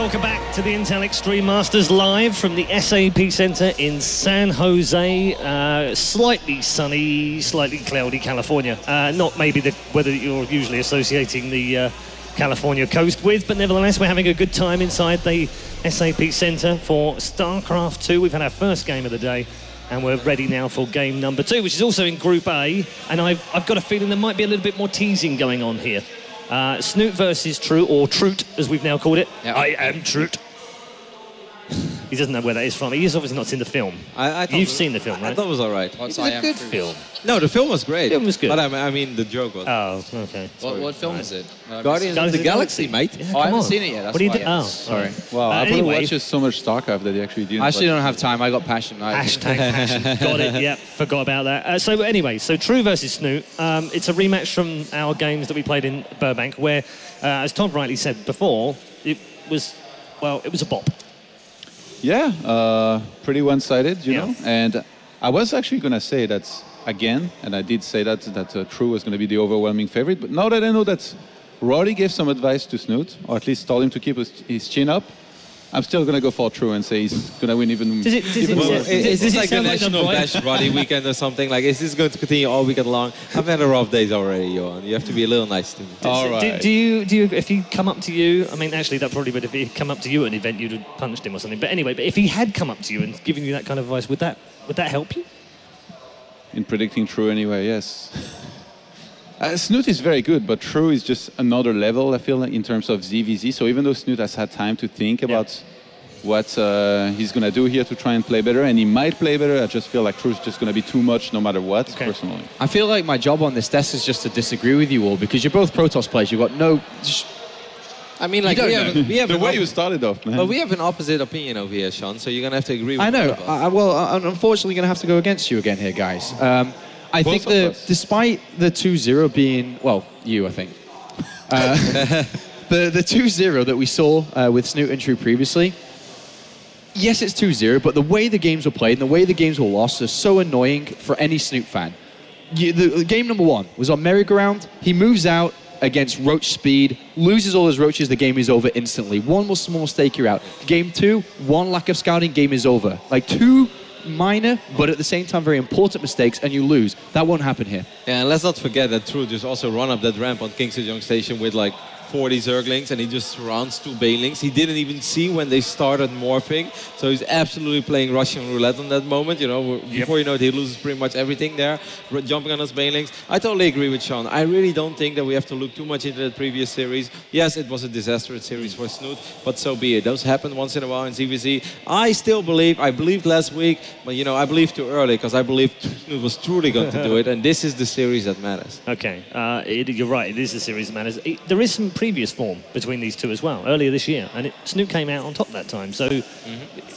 welcome back to the Intel Extreme Masters live from the SAP Center in San Jose. Slightly sunny, slightly cloudy California. Not maybe the weather that you're usually associating the California coast with, but nevertheless we're having a good time inside the SAP Center for StarCraft 2. We've had our first game of the day and we're ready now for game number 2, which is also in Group A, and I've got a feeling there might be a little bit more teasing going on here. Snute versus True, or Trute as we've now called it. Yep. I am Trute. He doesn't know where that is from. He has obviously not seen the film. You've seen the film, right? I thought it was all right. It's a good film. No, the film was great. The film was good. But I mean, the joke was... Oh, okay. What film is it? Guardians of the Galaxy, mate. Yeah, I haven't seen it yet. That's what do you think? Oh, sorry. Well, I anyway, watches so much StarCraft that he actually didn't. I actually don't have time. I got passion. Hashtag passion. Got it. Yeah, forgot about that. So anyway, so True versus Snute. It's a rematch from our games that we played in Burbank, where, as Todd rightly said before, it was a bop. Yeah, pretty one-sided, you know. And I was actually going to say that again, and I did say that True was going to be the overwhelming favorite. But now that I know that Roddy gave some advice to Snute, or at least told him to keep his chin up, I'm still going to go for True and say he's going to win even more. Is this like a national bash Roddy weekend or something? Like, is this going to continue all weekend long? I've had a rough days already, Johan. You have to be a little nice to me. All right. Do you, if he come up to you, I mean, actually, that probably would, if he come up to you at an event, you'd have punched him or something. But anyway, if he had come up to you and given you that kind of advice, would that help you? In predicting True anyway, yes. Snute is very good, but True is just another level, I feel like, in terms of ZvZ. So even though Snute has had time to think about what he's going to do here to try and play better, and he might play better, I just feel like True is just going to be too much no matter what, personally. I feel like my job on this desk is just to disagree with you all, because you're both Protoss players. You've got no... I mean, like, we have the way you started off, man. But we have an opposite opinion over here, Sean, so you're going to have to agree with I know. us. I'm unfortunately going to have to go against you again here, guys. I think despite the 2-0 being, well, you, I think. the 2-0 that we saw with Snute and True previously, yes, it's 2-0, but the way the games were played and the way the games were lost is so annoying for any Snute fan. The game number 1 was on merry-go-round. He moves out against roach speed, loses all his roaches, the game is over instantly. One more small mistake, you're out. Game 2, one lack of scouting, game is over. Like, 2 minor, but at the same time very important mistakes, and you lose. That won't happen here. Yeah, and let's not forget that True just also run up that ramp on King Sejong Station with like 40 Zerglings, and he just surrounds 2 Banelings. He didn't even see when they started morphing, so he's absolutely playing Russian roulette on that moment. You know, before you know it, he loses pretty much everything there, jumping on his Banelings. I totally agree with Sean. I really don't think that we have to look too much into that previous series. Yes, it was a disastrous series for Snute, but so be it. Those happen once in a while in ZvZ. I still believe, I believed last week, but you know, I believed too early because I believed Snute was truly going to do it, and this is the series that matters. Okay, you're right, it is the series that matters. There is some previous form between these two as well, earlier this year, and Snute came out on top that time, so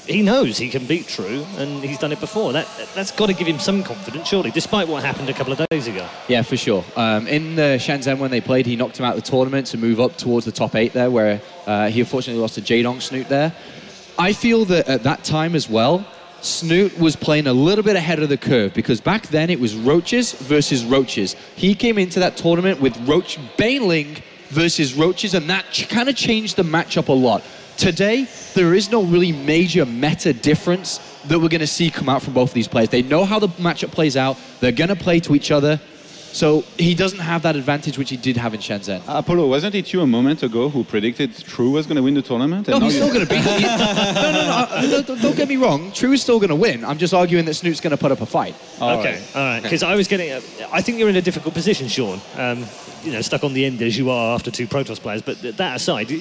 he knows he can beat True, and he's done it before. That's got to give him some confidence, surely, despite what happened a couple of days ago. Yeah, for sure. In Shenzhen, when they played, he knocked him out of the tournament to move up towards the top 8 there, where he unfortunately lost to Jadong Snute there. I feel that at that time as well, Snute was playing a little bit ahead of the curve, because back then it was roaches versus roaches. He came into that tournament with roach Baneling versus roaches, and that kind of changed the matchup a lot. Today, there is no really major meta difference that we're going to see come out from both of these players. They know how the matchup plays out. They're going to play to each other. So he doesn't have that advantage which he did have in Shenzhen. Apollo, wasn't it you a moment ago who predicted True was going to win the tournament? No, he's still going to beat him. No, don't get me wrong. True is still going to win. I'm just arguing that Snoot's going to put up a fight. All right. Because I was getting... I think you're in a difficult position, Sean. You know, stuck on the end as you are after 2 Protoss players. But that aside...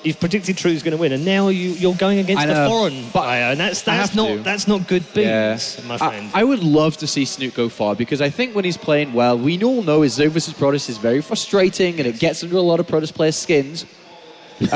You've predicted True's going to win, and now you're going against a foreign player, and that's not good beans, my friend. I would love to see Snute go far, because I think when he's playing well, we all know his ZvZ Protoss is very frustrating, and it gets under a lot of Protoss players' skins. And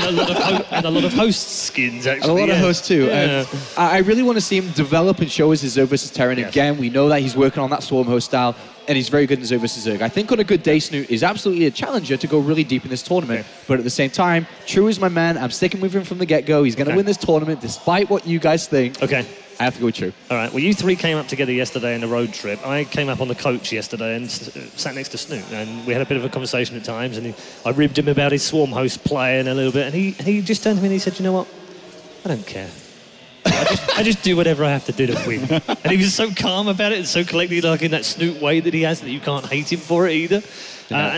a lot of host skins, actually. A lot of hosts too. Yeah. I really want to see him develop and show us his ZvZ Terran again. We know that he's working on that Swarm host style, and he's very good in ZvZ Zerg. I think on a good day, Snute is absolutely a challenger to go really deep in this tournament. But at the same time, True is my man. I'm sticking with him from the get-go. He's going to win this tournament, despite what you guys think. Okay. I have to go with True. All right. Well, you three came up together yesterday on a road trip. I came up on the coach yesterday and sat next to Snute, and we had a bit of a conversation at times. And I ribbed him about his Swarm host playing a little bit, and he just turned to me and he said, "You know what? I don't care. I just do whatever I have to do to win." And he was so calm about it and so collected, like in that Snute way that he has, that you can't hate him for it either.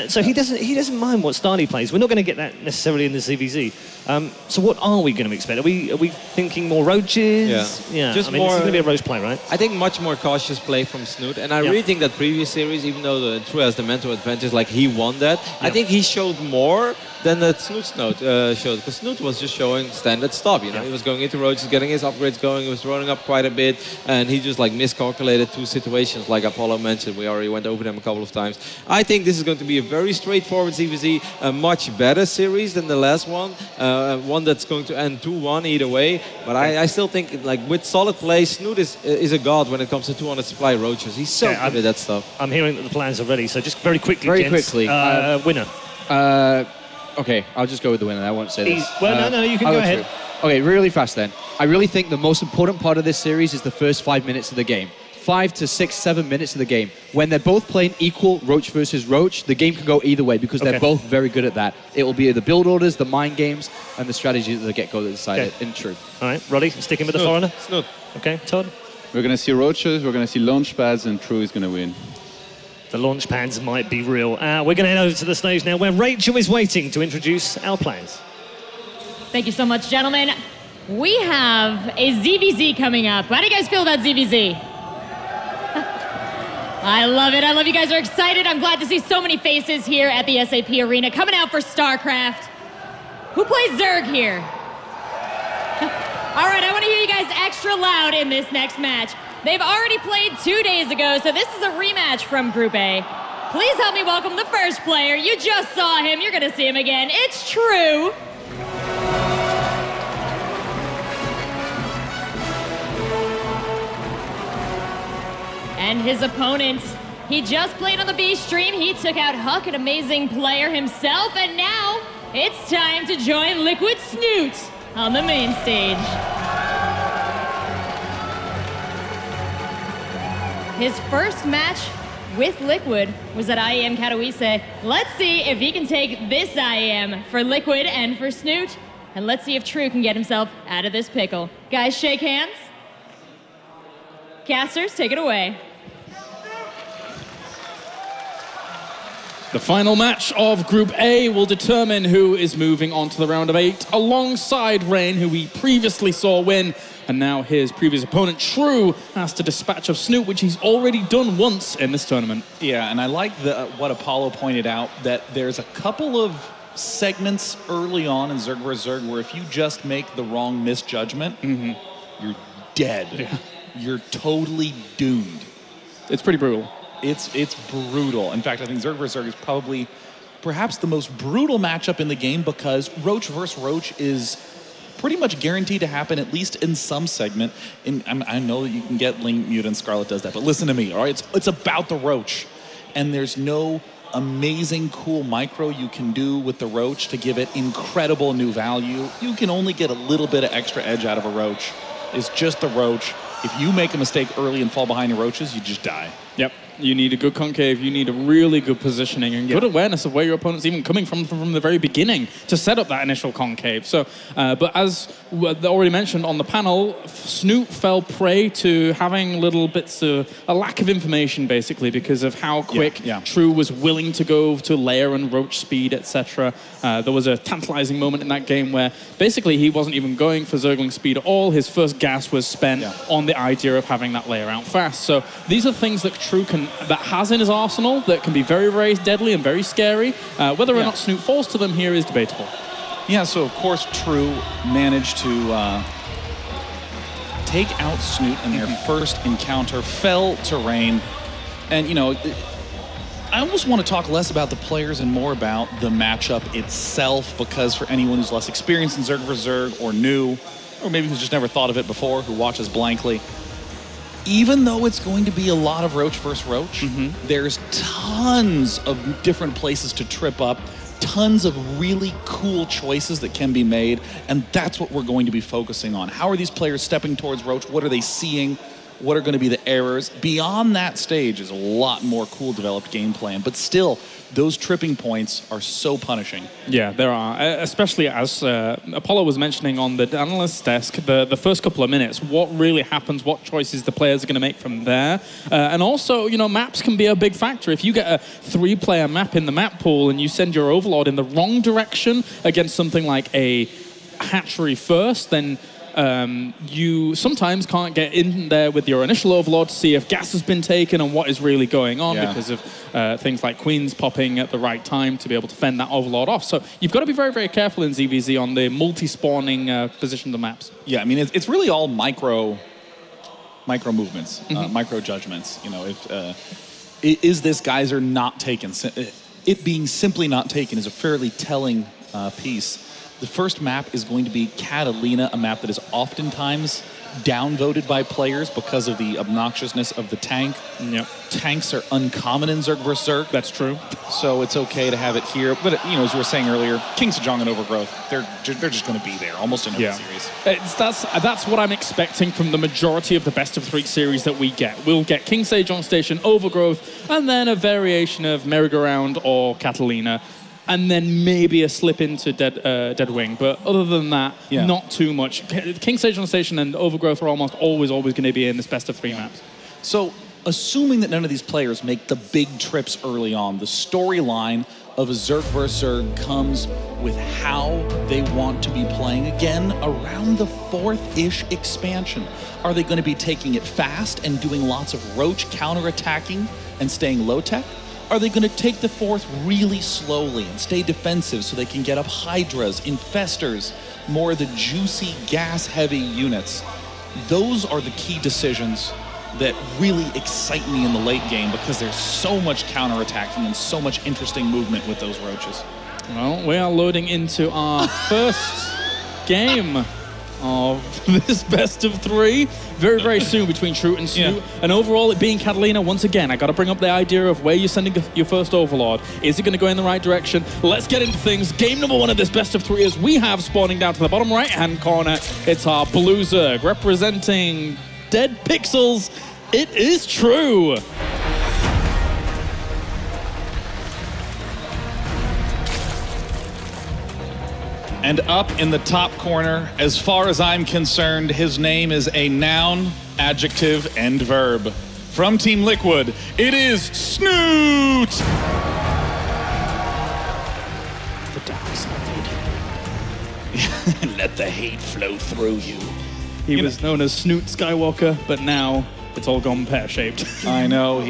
So he doesn't mind what style he plays. We're not going to get that necessarily in the ZvZ. So what are we going to expect? Are we thinking more roaches? Yeah. Just I mean, more. it's going to be a roach play, right? I think much more cautious play from Snute, and I really think that previous series, even though the True has the mental advantage, like he won that, I think he showed more than that Snute showed, because Snute was just showing standard stuff. You know, he was going into roaches, getting his upgrades going, he was running up quite a bit, and he just like miscalculated 2 situations, like Apollo mentioned. We already went over them a couple of times. I think this is going to be a very straightforward ZvZ, a much better series than the last one, one that's going to end 2-1 either way. But I still think, like, with solid play, Snute is a god when it comes to 200 supply roaches. He's so good at that stuff. I'm hearing that the plans are ready, so just very quickly, winner. Okay, I'll just go with the winner. I won't say this. Well, no, you can go ahead. Okay, really fast then. I really think the most important part of this series is the first 5 minutes of the game. 5 to 6, 7 minutes of the game. When they're both playing equal Roach versus Roach, the game can go either way because they're both very good at that. It will be the build orders, the mind games, and the strategies at the get-go that decide it, in True. All right, Roddy, sticking with the foreigner? Snute. Okay, Todd? We're going to see roaches, we're going to see launch pads, and True is going to win. The launch pads might be real. We're going to head over to the stage now where Rachel is waiting to introduce our plans. Thank you so much, gentlemen. We have a ZvZ coming up. How do you guys feel about ZvZ? I love it. I love you guys are excited. I'm glad to see so many faces here at the SAP Arena coming out for StarCraft. Who plays Zerg here? All right, I want to hear you guys extra loud in this next match. They've already played 2 days ago, so this is a rematch from Group A. Please help me welcome the first player. You just saw him. You're going to see him again. It's True. And his opponent, he just played on the B stream. He took out Huck, an amazing player himself. And now it's time to join Liquid Snute on the main stage. His first match with Liquid was at IEM Katowice. Let's see if he can take this IEM for Liquid and for Snute. And let's see if True can get himself out of this pickle. Guys, shake hands. Casters, take it away. The final match of Group A will determine who is moving on to the round of 8 alongside Rain, who we previously saw win. And now his previous opponent, True, has to dispatch of Snute, which he's already done once in this tournament. Yeah, and I like what Apollo pointed out, that there's a couple of segments early on in Zerg vs. Zerg where if you just make the wrong misjudgment, you're dead. Yeah. You're totally doomed. It's pretty brutal. It's brutal. In fact, I think Zerg vs. Zerg is perhaps the most brutal matchup in the game because Roach vs. Roach is pretty much guaranteed to happen, at least in some segment. I know that you can get Ling Mute and Scarlet does that, but listen to me, all right? It's about the Roach. And there's no amazing, cool micro you can do with the Roach to give it incredible new value. You can only get a little bit of extra edge out of a Roach. It's just the Roach. If you make a mistake early and fall behind the Roaches, you just die. Yep. You need a good concave, you need a really good positioning and good awareness of where your opponent's even coming from the very beginning to set up that initial concave. So, but as already mentioned on the panel, Snute fell prey to having little bits of a lack of information, basically, because of how quick True was willing to go to layer and roach speed, etc. There was a tantalizing moment in that game where basically he wasn't even going for Zergling speed at all. His first gas was spent on the idea of having that layer out fast. So these are things that True has in his arsenal that can be very, very deadly and very scary. Whether or not Snute falls to them here is debatable. Yeah, so of course True managed to take out Snute in their first encounter, fell to Rain. And, you know, I almost want to talk less about the players and more about the matchup itself, because for anyone who's less experienced in Zerg vs. Zerg or new, or maybe who's just never thought of it before, who watches blankly, even though it's going to be a lot of Roach versus Roach, there's tons of different places to trip up, tons of really cool choices that can be made, and that's what we're going to be focusing on. How are these players stepping towards Roach? What are they seeing? What are going to be the errors? Beyond that stage is a lot more cool developed game plan, but still, those tripping points are so punishing. Yeah, there are, especially as Apollo was mentioning on the analyst's desk, the first couple of minutes, what really happens, what choices the players are going to make from there. And also, you know, maps can be a big factor. If you get a 3-player map in the map pool and you send your Overlord in the wrong direction against something like a hatchery first, then you sometimes can't get in there with your initial Overlord to see if gas has been taken and what is really going on because of things like Queens popping at the right time to be able to fend that Overlord off. So you've got to be very, very careful in ZvZ on the multi-spawning position of the maps. Yeah, I mean, it's really all micro movements, micro judgments. You know, if is this geyser not taken? It being simply not taken is a fairly telling piece. The first map is going to be Catalina, a map that is oftentimes downvoted by players because of the obnoxiousness of the tank. Yep. Tanks are uncommon in Zerg vs. Zerg. That's true. So it's okay to have it here. But, you know, as we were saying earlier, King Sejong and Overgrowth, they're just going to be there almost in every series. That's what I'm expecting from the majority of the best-of-3 series that we get. We'll get King Sejong Station, Overgrowth, and then a variation of Merry-Go-Round or Catalina. And then maybe a slip into Dead Wing. But other than that, not too much. King Sejong Station and Overgrowth are almost always going to be in this best-of-3 maps. So, assuming that none of these players make the big trips early on, the storyline of a Zerg vs. Zerg comes with how they want to be playing again around the 4th-ish expansion. Are they going to be taking it fast and doing lots of Roach counter-attacking and staying low-tech? Are they going to take the 4th really slowly and stay defensive so they can get up Hydras, Infestors, more of the juicy, gas-heavy units? Those are the key decisions that really excite me in the late game because there's so much counterattacking and so much interesting movement with those Roaches. Well, we are loading into our first game of this best-of-3 very, very soon between Snute and Snute. And overall, it being Catalina, once again, I got to bring up the idea of where you're sending your first Overlord. Is it going to go in the right direction? Let's get into things. Game number 1 of this best-of-3 is we have spawning down to the bottom right-hand corner. It's our Blue Zerg representing Dead Pixels. It is true. And up in the top corner, as far as I'm concerned, his name is a noun, adjective, and verb. From Team Liquid, it is Snute! The dark side. Let the hate flow through you. He was known as Snute Skywalker, but now it's all gone pear-shaped. I know,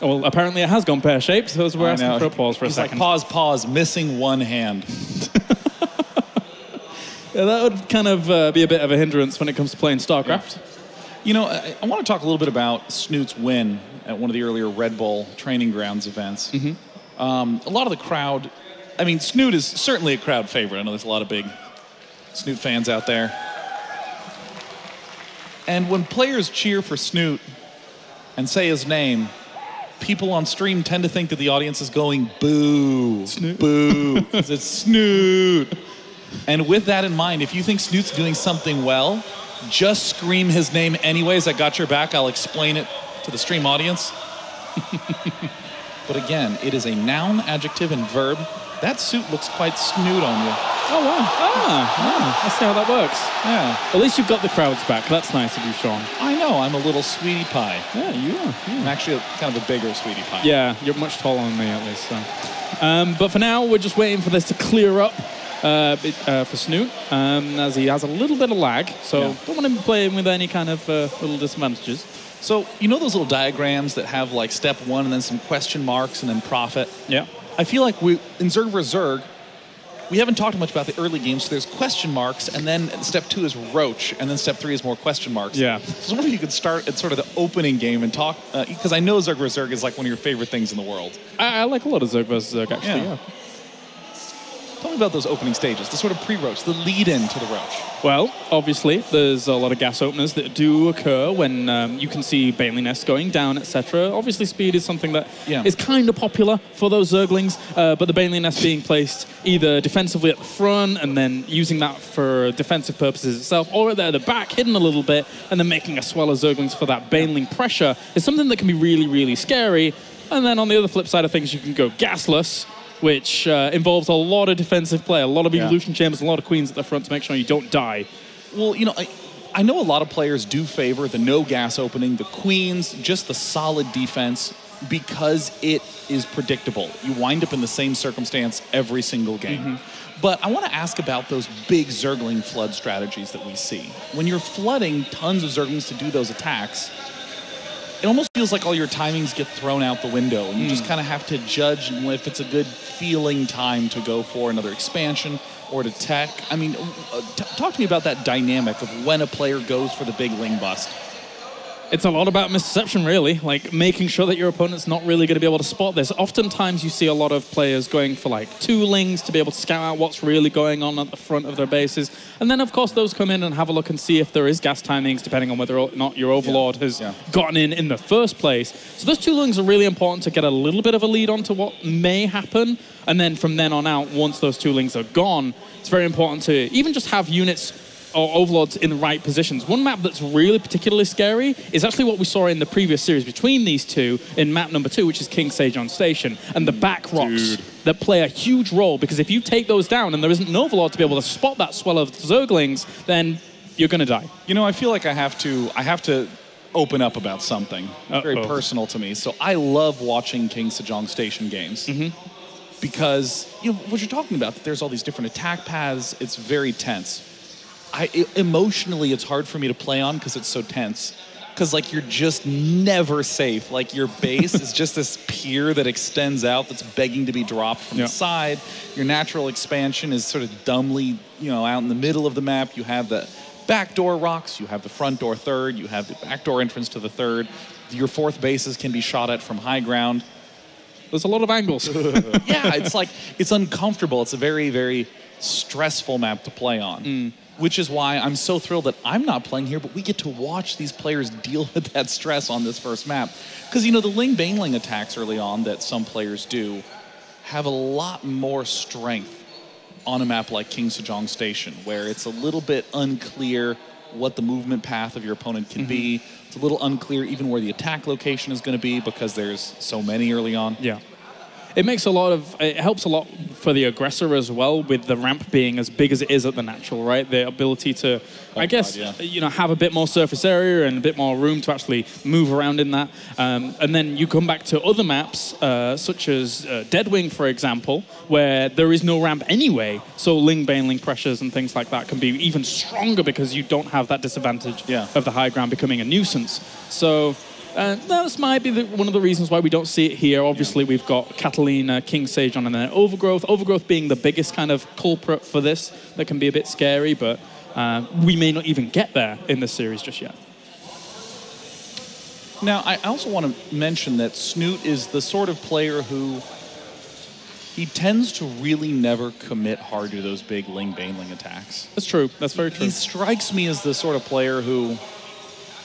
Well, apparently it has gone pear-shaped, so we're asking for a pause for a second. Like, pause, missing one hand. Yeah, that would kind of be a bit of a hindrance when it comes to playing StarCraft. You know, I want to talk a little bit about Snute's win at one of the earlier Red Bull Training Grounds events. A lot of the crowd, I mean, Snute is certainly a crowd favorite. I know there's a lot of big Snute fans out there. And when players cheer for Snute and say his name, people on stream tend to think that the audience is going, boo, Snute. Boo, because it's Snute. And with that in mind, if you think Snute's doing something well, just scream his name anyways. I got your back. I'll explain it to the stream audience. But again, it is a noun, adjective, and verb. That suit looks quite Snute on you. Oh, wow. Let's see how that works. Yeah. At least you've got the crowds back. That's nice of you, Sean. I know. I'm a little sweetie pie. Yeah, you are. I'm actually kind of a bigger sweetie pie. Yeah, you're much taller than me, at least. So. But for now, we're just waiting for this to clear up for Snute, as he has a little bit of lag. So don't want him playing with any kind of little disadvantages. So, you know those little diagrams that have like step 1 and then some question marks and then profit? Yeah. I feel like in Zerg vs. Zerg, we haven't talked much about the early games, so there's question marks, and then step 2 is Roach, and then step 3 is more question marks. Yeah. So I wonder if you could start at sort of the opening game and talk, because I know Zerg vs. Zerg is like one of your favorite things in the world. I like a lot of Zerg vs. Zerg, actually, yeah. Tell me about those opening stages, the sort of pre-roach, the lead-in to the roach. Well, obviously, there's a lot of gas openers that do occur when you can see Bailey Nest going down, etc. Obviously, speed is something that is kind of popular for those Zerglings, but the Bailey Nest being placed either defensively at the front and then using that for defensive purposes itself, or at the back, hidden a little bit, and then making a swell of Zerglings for that Baneling pressure is something that can be really, really scary. And then on the other flip side of things, you can go gasless, which involves a lot of defensive play, a lot of evolution chambers, a lot of queens at the front to make sure you don't die. Well, you know, I know a lot of players do favor the no gas opening, the queens, just the solid defense, because it is predictable. You wind up in the same circumstance every single game. But I want to ask about those big Zergling flood strategies that we see. When you're flooding tons of Zerglings to do those attacks, it almost feels like all your timings get thrown out the window, and you just kind of have to judge if it's a good feeling time to go for another expansion or to tech. I mean, talk to me about that dynamic of when a player goes for the big Ling bust. It's a lot about misperception, really, like making sure that your opponent's not really going to be able to spot this. Oftentimes you see a lot of players going for like 2 Lings to be able to scout out what's really going on at the front of their bases. And then, of course, those come in and have a look and see if there is gas timings, depending on whether or not your Overlord has gotten in the first place. So those 2 Lings are really important to get a little bit of a lead on to what may happen. And then from then on out, once those 2 Lings are gone, it's very important to even just have units or Overlords in the right positions. One map that's really particularly scary is actually what we saw in the previous series between these two in map number 2, which is King Sejon Station, and the back rocks that play a huge role, because if you take those down and there isn't an Overlord to be able to spot that swell of Zerglings, then you're going to die. You know, I feel like I have to open up about something very personal to me. So I love watching King Sejong Station games. Because, you know, what you're talking about, that there's all these different attack paths, it's very tense. Emotionally, it's hard for me to play on because it's so tense. Because, like, you're just never safe. Like, your base is just this pier that extends out that's begging to be dropped from the side. Your natural expansion is sort of dumbly, you know, out in the middle of the map. You have the backdoor rocks. You have the front door third. You have the backdoor entrance to the third. Your 4th bases can be shot at from high ground. There's a lot of angles. Yeah, it's like, it's uncomfortable. It's a very, very stressful map to play on. Which is why I'm so thrilled that I'm not playing here, but we get to watch these players deal with that stress on this first map. Because, you know, the Ling Baneling attacks early on that some players do have a lot more strength on a map like King Sejong Station, where it's a little bit unclear what the movement path of your opponent can be. It's a little unclear even where the attack location is going to be because there's so many early on. Yeah. It helps a lot for the aggressor as well, with the ramp being as big as it is at the natural, right? The ability to, you know, have a bit more surface area and a bit more room to actually move around in that. And then you come back to other maps, such as Deadwing, for example, where there is no ramp anyway. So Ling Baneling pressures and things like that can be even stronger because you don't have that disadvantage of the high ground becoming a nuisance. So that might be one of the reasons why we don't see it here. Obviously, we've got Catalina, King Sejon, and then Overgrowth. Overgrowth being the biggest kind of culprit for this that can be a bit scary, but we may not even get there in this series just yet. Now, I also want to mention that Snute is the sort of player who he tends to really never commit hard to those big Ling Baneling attacks. That's true. That's very true. He strikes me as the sort of player who...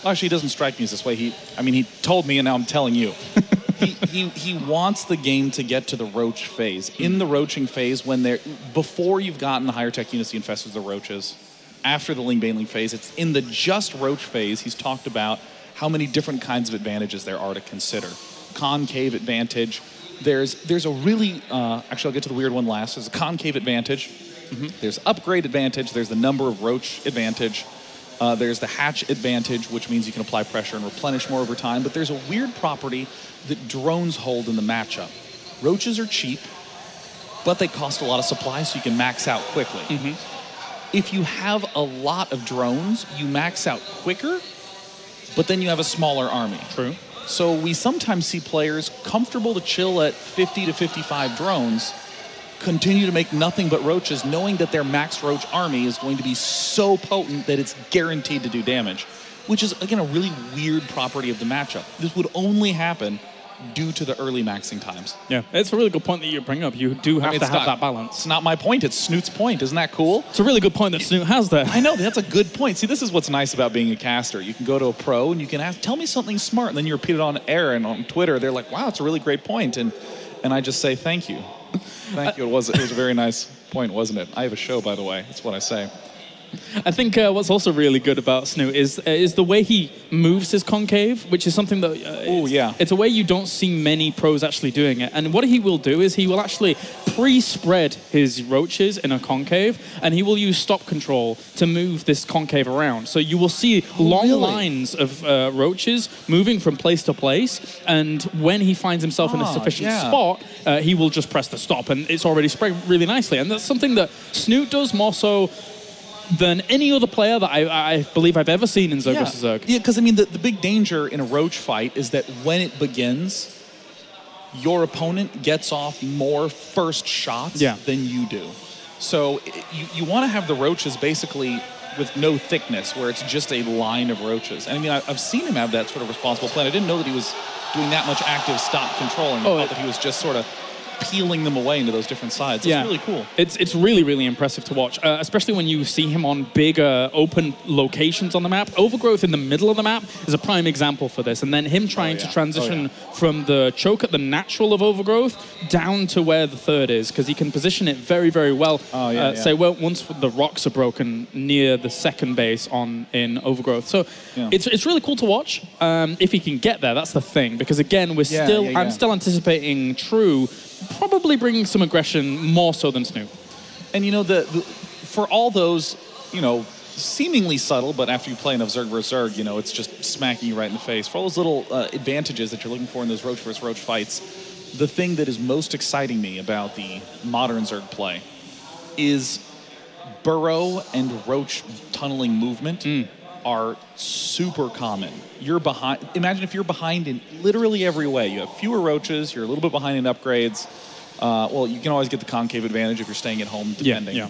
Actually, he doesn't strike me as this way. He told me, and now I'm telling you. he wants the game to get to the roach phase. In the roaching phase, before you've gotten the higher tech units, the infestors, the roaches, after the Ling Baneling phase, it's in the just roach phase. He's talked about how many different kinds of advantages there are to consider. Concave advantage. There's a really, actually I'll get to the weird one last. There's a concave advantage. There's upgrade advantage. There's the number of roach advantage. There's the hatch advantage, which means you can apply pressure and replenish more over time. But there's a weird property that drones hold in the matchup. Roaches are cheap, but they cost a lot of supply, so you can max out quickly. If you have a lot of drones, you max out quicker, but then you have a smaller army. True. So we sometimes see players comfortable to chill at 50 to 55 drones, continue to make nothing but roaches, knowing that their max roach army is going to be so potent that it's guaranteed to do damage, which is, again, a really weird property of the matchup. This would only happen due to the early maxing times. Yeah, it's a really good point that you bring up. You do have to have that balance. It's not my point, it's Snoot's point. Isn't that cool? It's a really good point that Snute has there. I know, that's a good point. See, this is what's nice about being a caster. You can go to a pro and you can ask, tell me something smart, and then you repeat it on air and on Twitter. They're like, wow, it's a really great point. And I just say, thank you. Thank you. It was a very nice point, wasn't it? I have a show, by the way. That's what I say. I think what's also really good about Snute is the way he moves his concave, which is something that it's a way you don't see many pros actually doing it. And what he will do is he will actually pre-spread his roaches in a concave, and he will use stop control to move this concave around. So you will see long lines of roaches moving from place to place, and when he finds himself in a sufficient spot, he will just press the stop, and it's already spread really nicely. And that's something that Snute does more so than any other player that I believe I've ever seen in ZvZ vs. Zerg. Yeah, because I mean, the big danger in a roach fight is that when it begins, your opponent gets off more first shots than you do. So you want to have the roaches basically with no thickness, where it's just a line of roaches. And I mean, I've seen him have that sort of responsible play. I didn't know that he was doing that much active stop controlling. I thought that he was just sort of peeling them away into those different sides. It's really cool. It's really, really impressive to watch, especially when you see him on big open locations on the map. Overgrowth in the middle of the map is a prime example for this. And then him trying to transition from the choke at the natural of Overgrowth down to where the third is, because he can position it very, very well. Say, well, once the rocks are broken near the second base in Overgrowth. So it's really cool to watch if he can get there. That's the thing, because again, we're I'm still anticipating True probably bringing some aggression more so than Snute. And you know, for all those, you know, seemingly subtle, but after you play enough Zerg vs. Zerg, you know, it's just smacking you right in the face. For all those little advantages that you're looking for in those Roach vs. Roach fights, the thing that is most exciting me about the modern Zerg play is burrow and roach tunneling movement are super common. You're behind. Imagine if you're behind in literally every way. You have fewer roaches. You're a little bit behind in upgrades. Well, you can always get the concave advantage if you're staying at home, depending.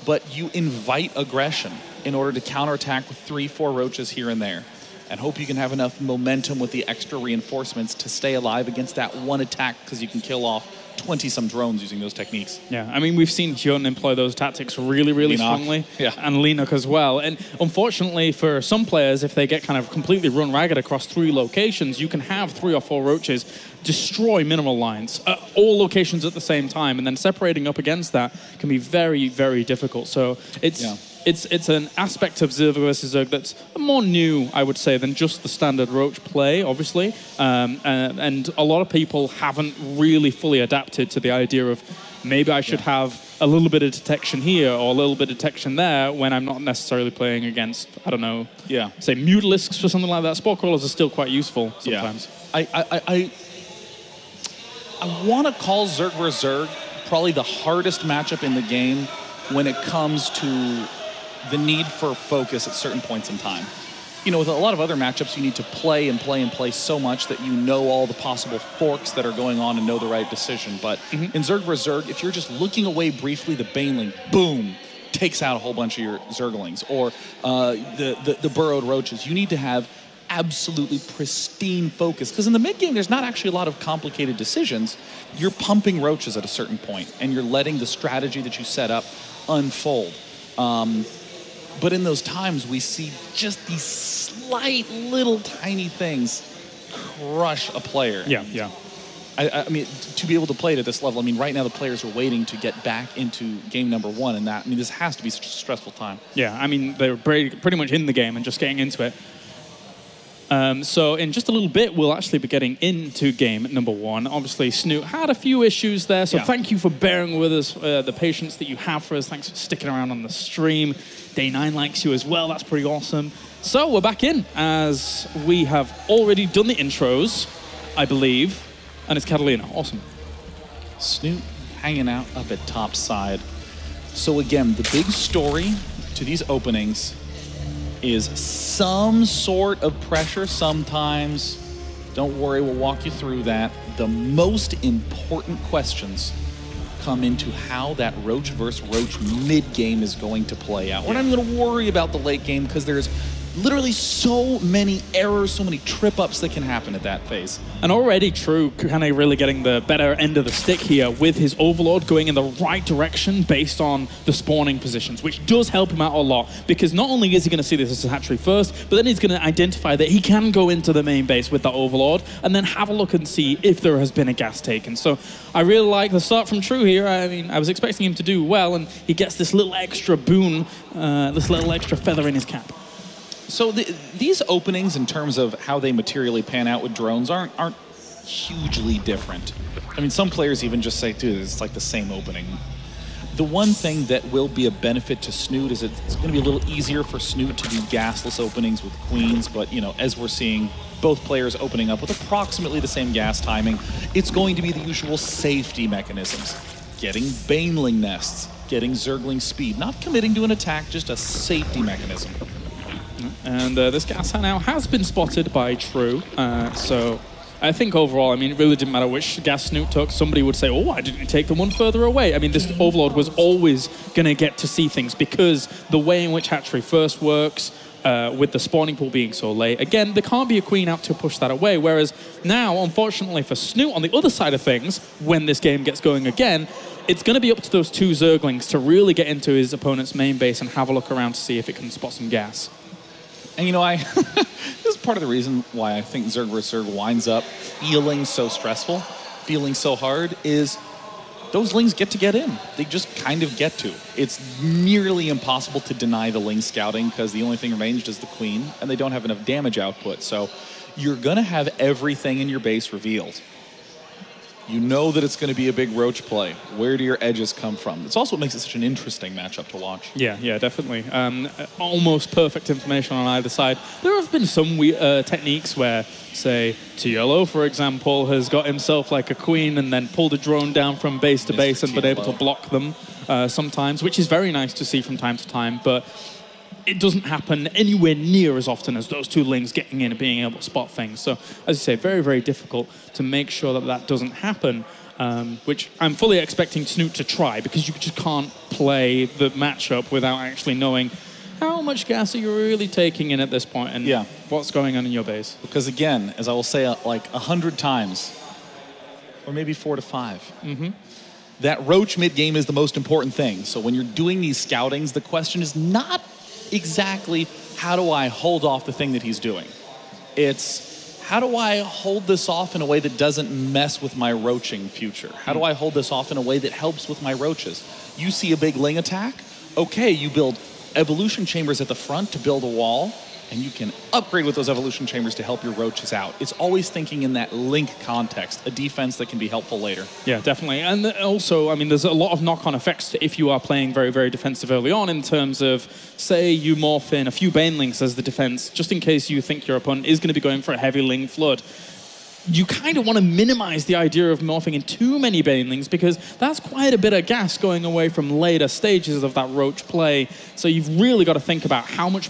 But you invite aggression in order to counterattack with 3-4 roaches here and there, and hope you can have enough momentum with the extra reinforcements to stay alive against that one attack, because you can kill off 20-some drones using those techniques. Yeah, I mean, we've seen Hyun employ those tactics really, really strongly. And Linux as well. And unfortunately for some players, if they get kind of completely run ragged across 3 locations, you can have 3 or 4 roaches destroy mineral lines at all locations at the same time, and then separating up against that can be very, very difficult. So it's an aspect of ZvZ vs. Zerg that's more new, I would say, than just the standard roach play, obviously. And a lot of people haven't really fully adapted to the idea of maybe I should have a little bit of detection here or a little bit of detection there when I'm not necessarily playing against, I don't know, say Mutalisks or something like that. Spore crawlers are still quite useful sometimes. I want to call Zerg vs. Zerg probably the hardest matchup in the game when it comes to the need for focus at certain points in time. You know, with a lot of other matchups, you need to play and play and play so much that you know all the possible forks that are going on and know the right decision. But in Zerg vs. Zerg, if you're just looking away briefly, the Baneling, boom, takes out a whole bunch of your Zerglings. Or the burrowed roaches. You need to have absolutely pristine focus, because in the mid game there's not actually a lot of complicated decisions. You're pumping roaches at a certain point and you're letting the strategy that you set up unfold. But in those times we see just these slight little tiny things crush a player. I mean, to be able to play it at this level, I mean, right now the players are waiting to get back into game number 1, and that, I mean, this has to be such a stressful time. Yeah, I mean, they're pretty much in the game and just getting into it. So in just a little bit, we'll actually be getting into game number 1. Obviously, Snute had a few issues there, so thank you for bearing with us, the patience that you have for us. Thanks for sticking around on the stream. Day9 likes you as well. That's pretty awesome. So we're back in, as we have already done the intros, I believe, and it's Catalina. Awesome. Snute hanging out up at top side. So again, the big story to these openings is some sort of pressure sometimes. Don't worry, we'll walk you through that. The most important questions come into how that Roach versus Roach mid-game is going to play out. We're not even going to worry about the late game, because there's literally so many errors, so many trip-ups that can happen at that phase. And already True kind of really getting the better end of the stick here with his Overlord going in the right direction based on the spawning positions, which does help him out a lot, because not only is he going to see this as a hatchery first, but then he's going to identify that he can go into the main base with that Overlord and then have a look and see if there has been a gas taken. So I really like the start from True here. I mean, I was expecting him to do well, and he gets this little extra boon, this little extra feather in his cap. So these openings, in terms of how they materially pan out with drones, aren't hugely different. I mean, some players even just say, dude, it's like the same opening. The one thing that will be a benefit to Snute is it's going to be a little easier for Snute to do gasless openings with queens, but, you know, as we're seeing both players opening up with approximately the same gas timing, it's going to be the usual safety mechanisms. Getting Baneling nests, getting Zergling speed, not committing to an attack, just a safety mechanism. And this gas now has been spotted by True, so I think overall, I mean, it really didn't matter which gas Snute took. Somebody would say, oh, why didn't you take the one further away? I mean, this Overlord was always going to get to see things because the way in which hatchery first works, with the spawning pool being so late, again, there can't be a queen out to push that away, whereas now, unfortunately for Snute, on the other side of things, when this game gets going again, it's going to be up to those two Zerglings to really get into his opponent's main base and have a look around to see if it can spot some gas. And, you know, this is part of the reason why I think Zerg vs. Zerg winds up feeling so stressful, feeling so hard, is those Lings get in. They just kind of get to. It's nearly impossible to deny the Ling scouting because the only thing ranged is the Queen, and they don't have enough damage output. So you're going to have everything in your base revealed. You know that it's going to be a big Roach play. Where do your edges come from? It's also what makes it such an interesting matchup to watch. Yeah, definitely. Almost perfect information on either side. There have been some techniques where, say, Tiello, for example, has got himself like a queen and then pulled a drone down from base to base and been able to block them sometimes, which is very nice to see from time to time, but it doesn't happen anywhere near as often as those two Lings getting in and being able to spot things. So, as you say, very, very difficult to make sure that that doesn't happen, which I'm fully expecting Snute to try, because you just can't play the matchup without actually knowing how much gas are you really taking in at this point and what's going on in your base. Because again, as I will say like 100 times, or maybe 4 to 5, that Roach mid-game is the most important thing. So when you're doing these scoutings, the question is not exactly how do I hold off the thing that he's doing. It's how do I hold this off in a way that doesn't mess with my roaching future? How do I hold this off in a way that helps with my roaches? You see a big Ling attack? Okay, you build evolution chambers at the front to build a wall, and you can upgrade with those evolution chambers to help your roaches out. It's always thinking in that link context, a defense that can be helpful later. Yeah, definitely. And also, I mean, there's a lot of knock-on effects if you are playing very, very defensive early on, in terms of, say, you morph in a few Banelings as the defense, just in case you think your opponent is going to be going for a heavy Ling flood. You kind of want to minimize the idea of morphing in too many Banelings, because that's quite a bit of gas going away from later stages of that Roach play. So you've really got to think about how much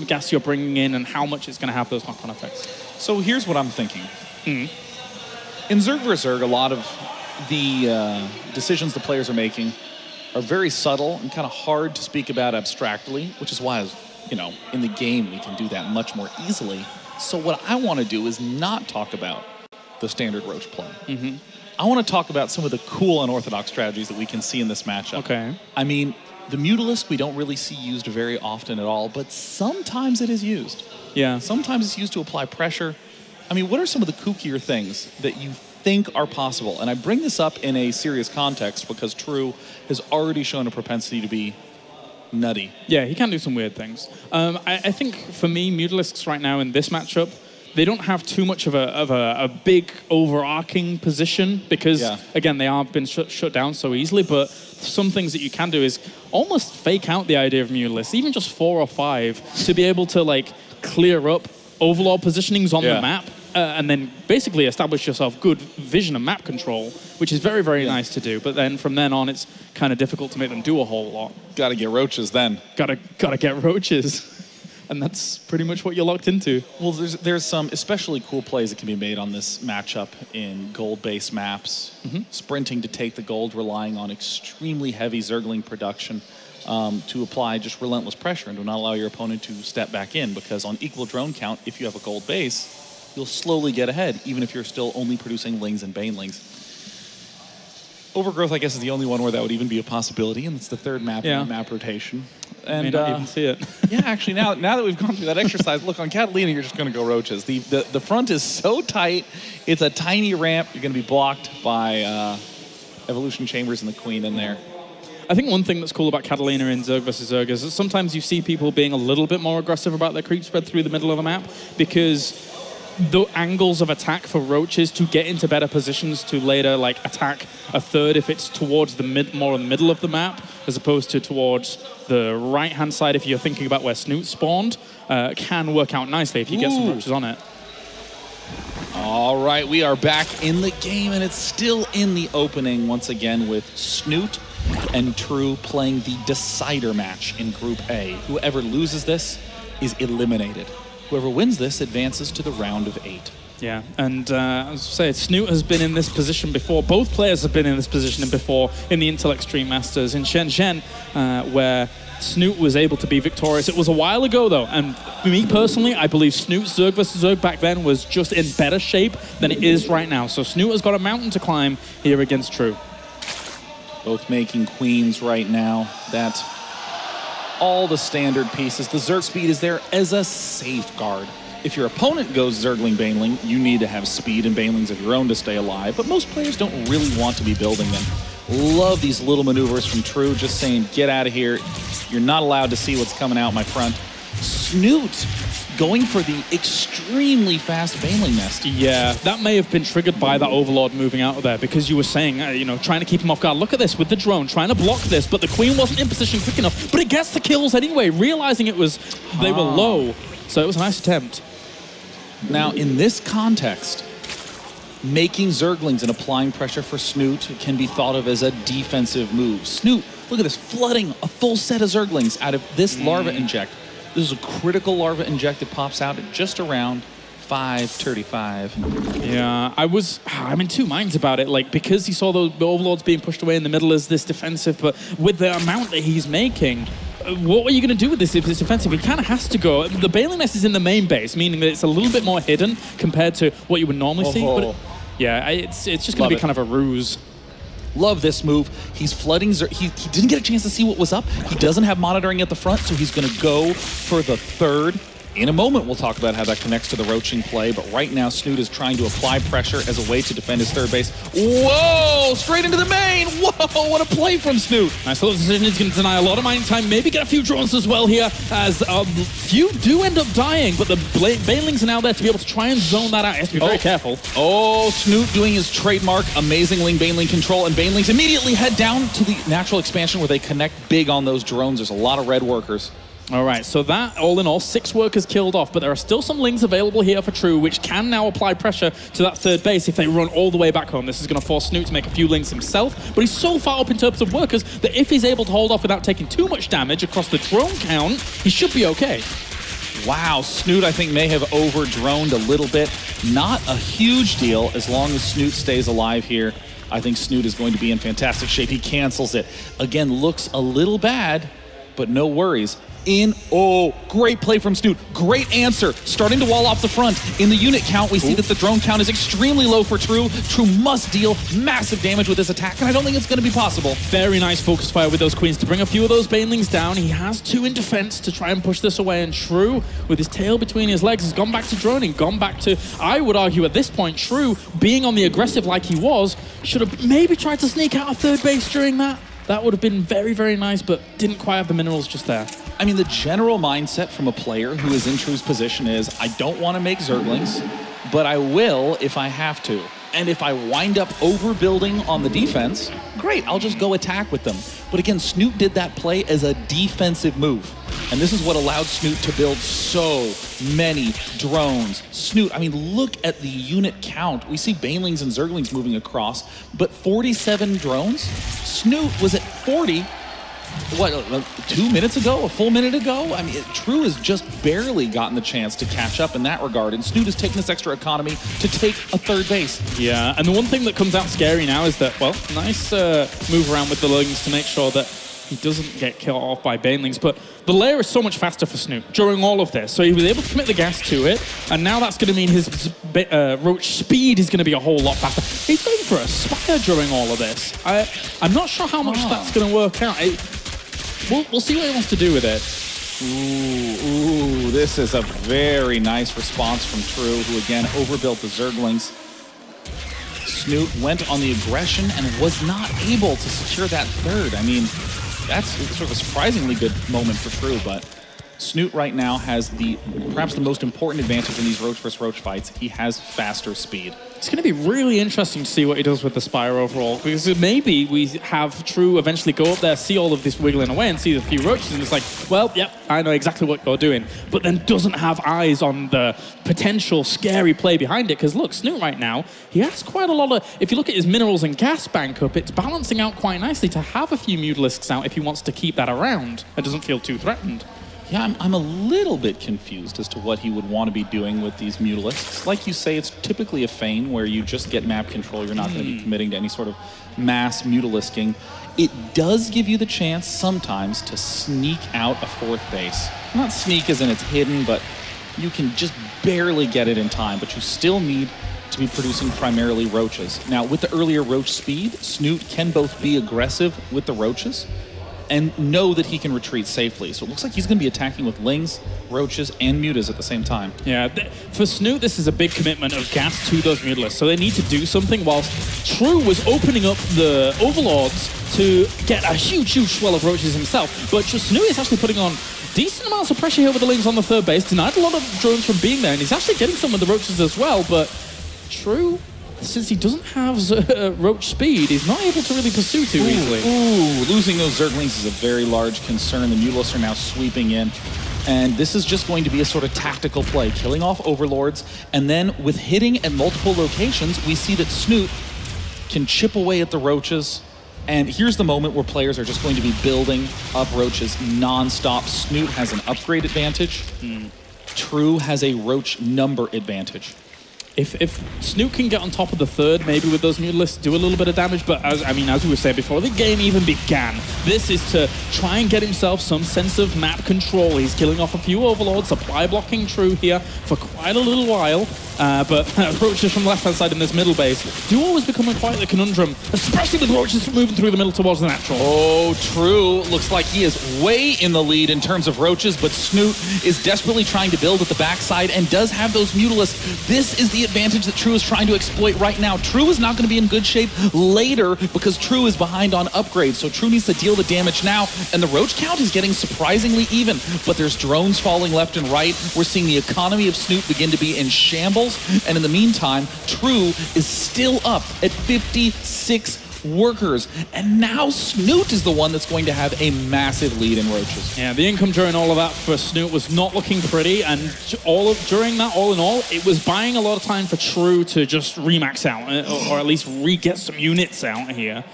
gas you're bringing in and how much it's going to have those knock-on effects. So here's what I'm thinking. In Zerg vs. Zerg, a lot of the decisions the players are making are very subtle and kind of hard to speak about abstractly, which is why, you know, in the game we can do that much more easily. So what I want to do is not talk about the standard Roach play. I want to talk about some of the cool unorthodox strategies that we can see in this matchup. Okay. I mean, the Mutalisk we don't really see used very often at all, but sometimes it is used. Yeah. Sometimes it's used to apply pressure. I mean, what are some of the kookier things that you think are possible? And I bring this up in a serious context because True has already shown a propensity to be nutty. Yeah, he can do some weird things. I think for me, Mutalisks right now in this matchup, they don't have too much of a big overarching position because, again, they aren't been shut down so easily, but some things that you can do is almost fake out the idea of Mutalisks, even just 4 or 5, to be able to, like, clear up Overlord positionings on the map, and then basically establish yourself good vision and map control, which is very, very nice to do. But then from then on, it's kind of difficult to make them do a whole lot. Got to get roaches then. Gotta get roaches. And that's pretty much what you're locked into. Well, there's some especially cool plays that can be made on this matchup in gold-based maps. Sprinting to take the gold, relying on extremely heavy Zergling production. to apply just relentless pressure and to not allow your opponent to step back in, because on equal drone count, if you have a gold base, you'll slowly get ahead, even if you're still only producing Lings and Banelings. Overgrowth, I guess, is the only one where that would even be a possibility, and it's the third map in the map rotation. And may not even see it. yeah, actually, now that we've gone through that exercise, look, on Catalina, you're just going to go roaches. The front is so tight, it's a tiny ramp. You're going to be blocked by Evolution Chambers and the Queen in there. I think one thing that's cool about Catalina in Zerg vs. Zerg is that sometimes you see people being a little bit more aggressive about their creep spread through the middle of the map, because the angles of attack for roaches to get into better positions to later like attack a third if it's towards the more in the middle of the map as opposed to towards the right hand side if you're thinking about where Snute spawned, can work out nicely if you get some roaches on it. All right, we are back in the game, and it's still in the opening once again with Snute and True playing the decider match in Group A. Whoever loses this is eliminated. Whoever wins this advances to the round of 8. Yeah, and as I say, Snute has been in this position before. Both players have been in this position before in the Intel Extreme Masters in Shenzhen, where Snute was able to be victorious. It was a while ago, though, and for me personally, I believe Snute's Zerg vs. Zerg back then was just in better shape than it is right now. So Snute has got a mountain to climb here against True. Both making queens right now. That all the standard pieces. The Zerg speed is there as a safeguard. If your opponent goes Zergling Baneling, you need to have speed and Banelings of your own to stay alive, but most players don't really want to be building them. Love these little maneuvers from True, just saying, get out of here. You're not allowed to see what's coming out my front. Snute going for the extremely fast Baneling nest. Yeah, that may have been triggered by that Overlord moving out of there, because you were saying, you know, trying to keep him off guard. Look at this with the drone, trying to block this, but the Queen wasn't in position quick enough, but it gets the kills anyway, realizing it was, they were low. So it was a nice attempt. Now, in this context, making Zerglings and applying pressure for Snute can be thought of as a defensive move. Snute, look at this, flooding a full set of Zerglings out of this larva inject. This is a critical larva inject that pops out at just around 535. Yeah, I'm in two minds about it. Like, because he saw the Overlords being pushed away in the middle as this defensive, but with the amount that he's making, what are you going to do with this if it's defensive? He kind of has to go. The Baneling nest is in the main base, meaning that it's a little bit more hidden compared to what you would normally see. But yeah, it's just going to be kind of a ruse. Love this move. He's flooding. He didn't get a chance to see what was up. He doesn't have monitoring at the front, so he's going to go for the third. In a moment, we'll talk about how that connects to the roaching play, but right now, Snute is trying to apply pressure as a way to defend his third base. Whoa! Straight into the main! Whoa! What a play from Snute! Nice little decision. He's going to deny a lot of mining time, maybe get a few drones as well here, as few do end up dying, but the Banelings are now there to be able to try and zone that out. He has to be very careful. Oh, Snute doing his trademark amazing Baneling control, and Banelings immediately head down to the natural expansion where they connect big on those drones. There's a lot of red workers. All right, so that, all in all, 6 workers killed off, but there are still some Lings available here for True, which can now apply pressure to that third base if they run all the way back home. This is going to force Snute to make a few Lings himself, but he's so far up in terms of workers that if he's able to hold off without taking too much damage across the drone count, he should be okay. Wow, Snute, I think, may have over-droned a little bit. Not a huge deal as long as Snute stays alive here. I think Snute is going to be in fantastic shape. He cancels it. Again, looks a little bad, but no worries. Great play from Snute. Great answer. Starting to wall off the front. In the unit count, we see that the drone count is extremely low for True. True must deal massive damage with this attack, and I don't think it's going to be possible. Very nice focus fire with those Queens to bring a few of those Banelings down. He has 2 in defense to try and push this away, and True, with his tail between his legs, has gone back to droning, gone back to, I would argue at this point, True, being on the aggressive like he was, should have maybe tried to sneak out of third base during that. That would have been very, very nice, but didn't quite have the minerals just there. I mean, the general mindset from a player who is in True's position is, I don't want to make Zerglings, but I will if I have to. And if I wind up overbuilding on the defense, great, I'll just go attack with them. But again, Snute did that play as a defensive move. And this is what allowed Snute to build so many drones. Snute, I mean, look at the unit count. We see Banelings and Zerglings moving across, but 47 drones? Snute was at 40, what, 2 minutes ago, a full minute ago? I mean, True has just barely gotten the chance to catch up in that regard, and Snute has taken this extra economy to take a third base. Yeah, and the one thing that comes out scary now is that, well, nice move around with the Lings to make sure that He doesn't get killed off by Banelings, but the layer is so much faster for Snute during all of this. So he was able to commit the gas to it, and now that's going to mean his Roach speed is going to be a whole lot faster. He's going for a Spire during all of this. I'm not sure how much that's going to work out. We'll see what he wants to do with it. Ooh, this is a very nice response from True, who again overbuilt the Zerglings. Snute went on the aggression and was not able to secure that third. I mean, that's sort of a surprisingly good moment for True, but Snute right now has perhaps the most important advantage in these Roach vs. Roach fights. He has faster speed. It's going to be really interesting to see what he does with the Spire overall, because maybe we have True eventually go up there, see all of this wiggling away, and see the few roaches, and it's like, well, yep, I know exactly what you're doing, but then doesn't have eyes on the potential scary play behind it, because look, Snute right now, he has quite a lot of, if you look at his minerals and gas bank up, it's balancing out quite nicely to have a few Mutalisks out if he wants to keep that around and doesn't feel too threatened. Yeah, I'm a little bit confused as to what he would want to be doing with these Mutalisks. Like you say, it's typically a feign where you just get map control. You're not going to be committing to any sort of mass Mutalisking. It does give you the chance sometimes to sneak out a fourth base. Not sneak as in it's hidden, but you can just barely get it in time, but you still need to be producing primarily Roaches. Now, with the earlier Roach speed, Snute can both be aggressive with the Roaches and know that he can retreat safely. So it looks like he's going to be attacking with Lings, Roaches, and Mutas at the same time. Yeah, for Snute, this is a big commitment of gas to those Mutalisks, so they need to do something, whilst True was opening up the Overlords to get a huge, huge swell of Roaches himself. But Snute is actually putting on decent amounts of pressure here with the Lings on the third base, denied a lot of drones from being there, and he's actually getting some of the Roaches as well, but True, since he doesn't have Roach speed, he's not able to really pursue too easily. Ooh, losing those Zerglings is a very large concern. The Mutalisks are now sweeping in. And this is just going to be a sort of tactical play, killing off Overlords. And then with hitting at multiple locations, we see that Snute can chip away at the Roaches. And here's the moment where players are just going to be building up Roaches non-stop. Snute has an upgrade advantage. True has a Roach number advantage. If Snute can get on top of the third, maybe with those Mutalisks, do a little bit of damage, but as we were saying before the game even began, this is to try and get himself some sense of map control. He's killing off a few Overlords, supply blocking True here for quite a little while, but Roaches from the left-hand side in this middle base do always become quite the conundrum, especially with Roaches moving through the middle towards the natural. Oh, True looks like he is way in the lead in terms of Roaches, but Snute is desperately trying to build at the backside and does have those Mutalisks. This is the advantage that True is trying to exploit right now. True is not going to be in good shape later because True is behind on upgrades, so True needs to deal the damage now, and the Roach count is getting surprisingly even, but there's drones falling left and right. We're seeing the economy of Snute begin to be in shambles, and in the meantime, True is still up at 56 workers, and now Snute is the one that's going to have a massive lead in Roaches. Yeah, the income during all of that for Snute was not looking pretty, and during that, all in all, it was buying a lot of time for True to just remax out, or at least re-get some units out here.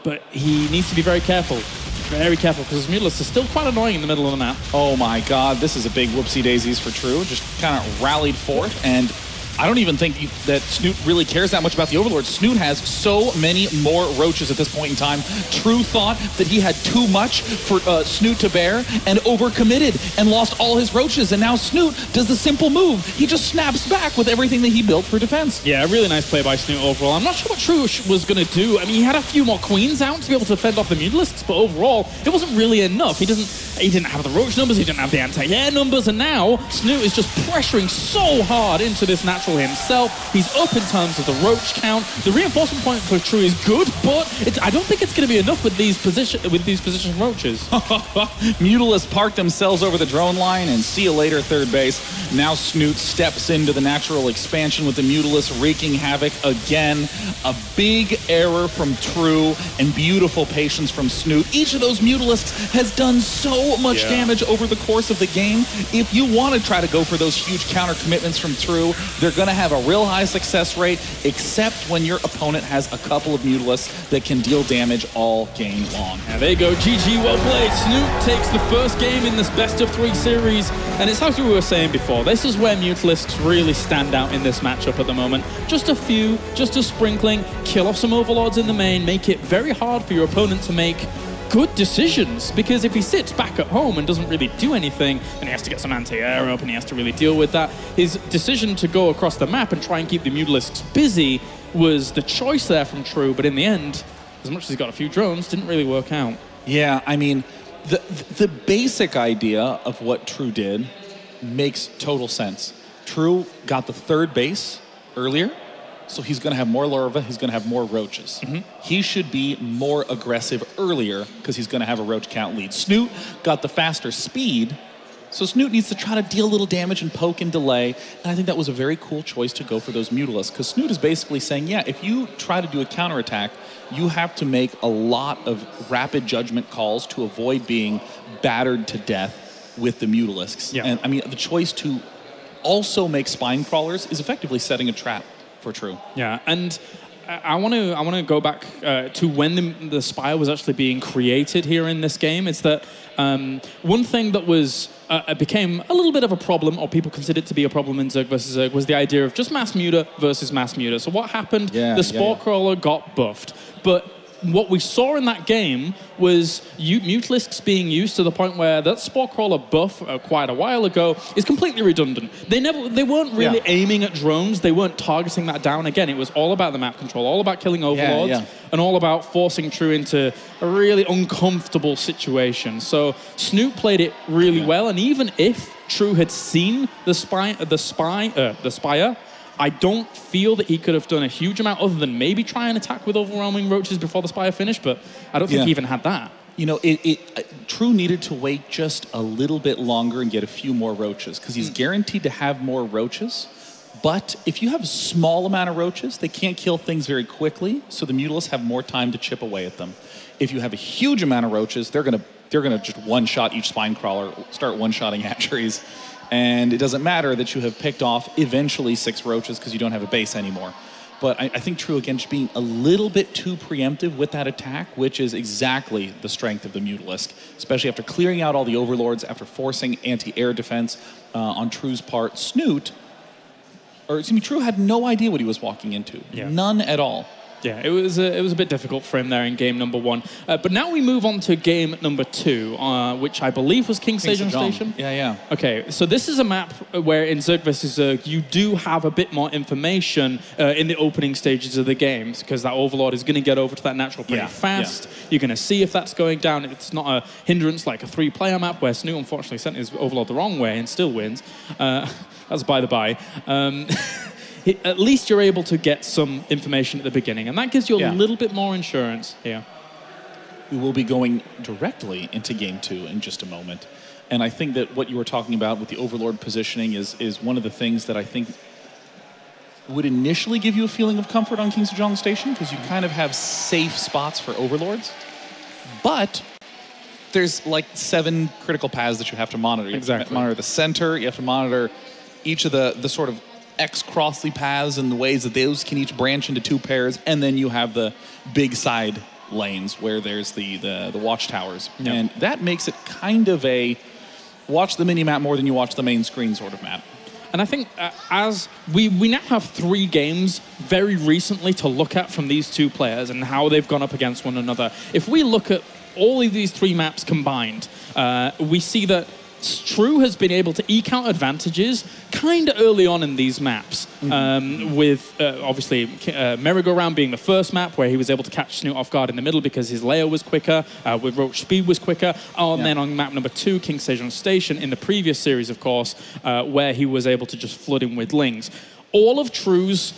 But he needs to be very careful, because his Mutalisks are still quite annoying in the middle of the map. Oh my god, this is a big whoopsie-daisies for True. Just kind of rallied forth, and I don't even think that Snute really cares that much about the Overlords. Snute has so many more Roaches at this point in time. True thought that he had too much for Snute to bear and overcommitted and lost all his Roaches. And now Snute does the simple move. He just snaps back with everything that he built for defense. Yeah, a really nice play by Snute overall. I'm not sure what True was going to do. I mean, he had a few more Queens out to be able to fend off the Mutalisks, but overall, it wasn't really enough. He didn't have the Roach numbers, he didn't have the anti-air numbers, and now Snute is just pressuring so hard into this natural himself. He's up in terms of the Roach count. The reinforcement point for True is good, but I don't think it's going to be enough with these position Roaches. Mutalisks park themselves over the drone line and see you later, third base. Now Snute steps into the natural expansion with the Mutalisks wreaking havoc again. A big error from True and beautiful patience from Snute. Each of those Mutalisks has done so much damage over the course of the game. If you want to try to go for those huge counter commitments from True, they're going to have a real high success rate, except when your opponent has a couple of Mutalisks that can deal damage all game long. Now there you go, GG, well played. Snute takes the first game in this best-of-3 series, and it's as we were saying before, this is where Mutalisks really stand out in this matchup at the moment. Just a few, just a sprinkling, kill off some Overlords in the main, make it very hard for your opponent to make good decisions, because if he sits back at home and doesn't really do anything, then he has to get some anti-air up and he has to really deal with that. His decision to go across the map and try and keep the Mutalisks busy was the choice there from True, but in the end, as much as he's got a few drones, didn't really work out. Yeah, I mean, the basic idea of what True did makes total sense. True got the third base earlier, so he's going to have more larvae, he's going to have more roaches. He should be more aggressive earlier because he's going to have a roach count lead. Snute got the faster speed, so Snute needs to try to deal a little damage and poke and delay, and I think that was a very cool choice to go for those Mutalisks, because Snute is basically saying, yeah, if you try to do a counterattack, you have to make a lot of rapid judgment calls to avoid being battered to death with the Mutalisks. Yeah. And I mean, the choice to also make spine crawlers is effectively setting a trap for True. Yeah, and I want to go back to when the Spire was actually being created here in this game. It's that one thing that was became a little bit of a problem, or people considered to be a problem in Zerg versus Zerg, was the idea of just mass muta versus mass muta. So what happened? The Spore Crawler got buffed, but what we saw in that game was Mutalisks being used to the point where that Spore Crawler buff quite a while ago is completely redundant. They weren't really aiming at drones. They weren't targeting that down. Again, it was all about the map control, all about killing overlords, and all about forcing True into a really uncomfortable situation. So Snute played it really well, and even if True had seen the Spire, I don't feel that he could have done a huge amount other than maybe try and attack with overwhelming roaches before the Spire finished, but I don't think he even had that. You know, True needed to wait just a little bit longer and get a few more roaches, because he's guaranteed to have more roaches. But if you have a small amount of roaches, they can't kill things very quickly, so the Mutalisks have more time to chip away at them. If you have a huge amount of roaches, they're gonna just one-shot each spine crawler, start one-shotting hatcheries. And it doesn't matter that you have picked off eventually 6 roaches because you don't have a base anymore. But I think True, again, just being a little bit too preemptive with that attack, which is exactly the strength of the Mutalisk, especially after clearing out all the overlords, after forcing anti-air defense on True's part. True had no idea what he was walking into. None at all. Yeah, it was a bit difficult for him there in game number 1. But now we move on to game number 2, which I believe was King Sejong Station. Yeah. Okay, so this is a map where in Zerg vs. Zerg, you do have a bit more information in the opening stages of the games, because that Overlord is going to get over to that natural pretty fast. You're going to see if that's going down. It's not a hindrance like a 3-player map, where Snute unfortunately sent his Overlord the wrong way and still wins. That's by the by. At least you're able to get some information at the beginning, and that gives you a little bit more insurance here. We will be going directly into game 2 in just a moment. And I think that what you were talking about with the Overlord positioning is one of the things that I think would initially give you a feeling of comfort on King Sejong Station, because you kind of have safe spots for Overlords. But there's like 7 critical paths that you have to monitor. You have to monitor the center, you have to monitor each of the sort of X-crossly paths and the ways that those can each branch into 2 pairs, and then you have the big side lanes where there's the watchtowers. And that makes it kind of a watch the mini-map more than you watch the main screen sort of map. And I think as we now have 3 games very recently to look at from these 2 players and how they've gone up against one another. If we look at all of these 3 maps combined, we see that True has been able to eke out advantages kind of early on in these maps, with obviously Merry-Go-Round being the first map where he was able to catch Snute off guard in the middle because his layer was quicker, with Roach speed was quicker, and then on map number 2, King Sejong Station, in the previous series, of course, where he was able to just flood him with Lings. All of True's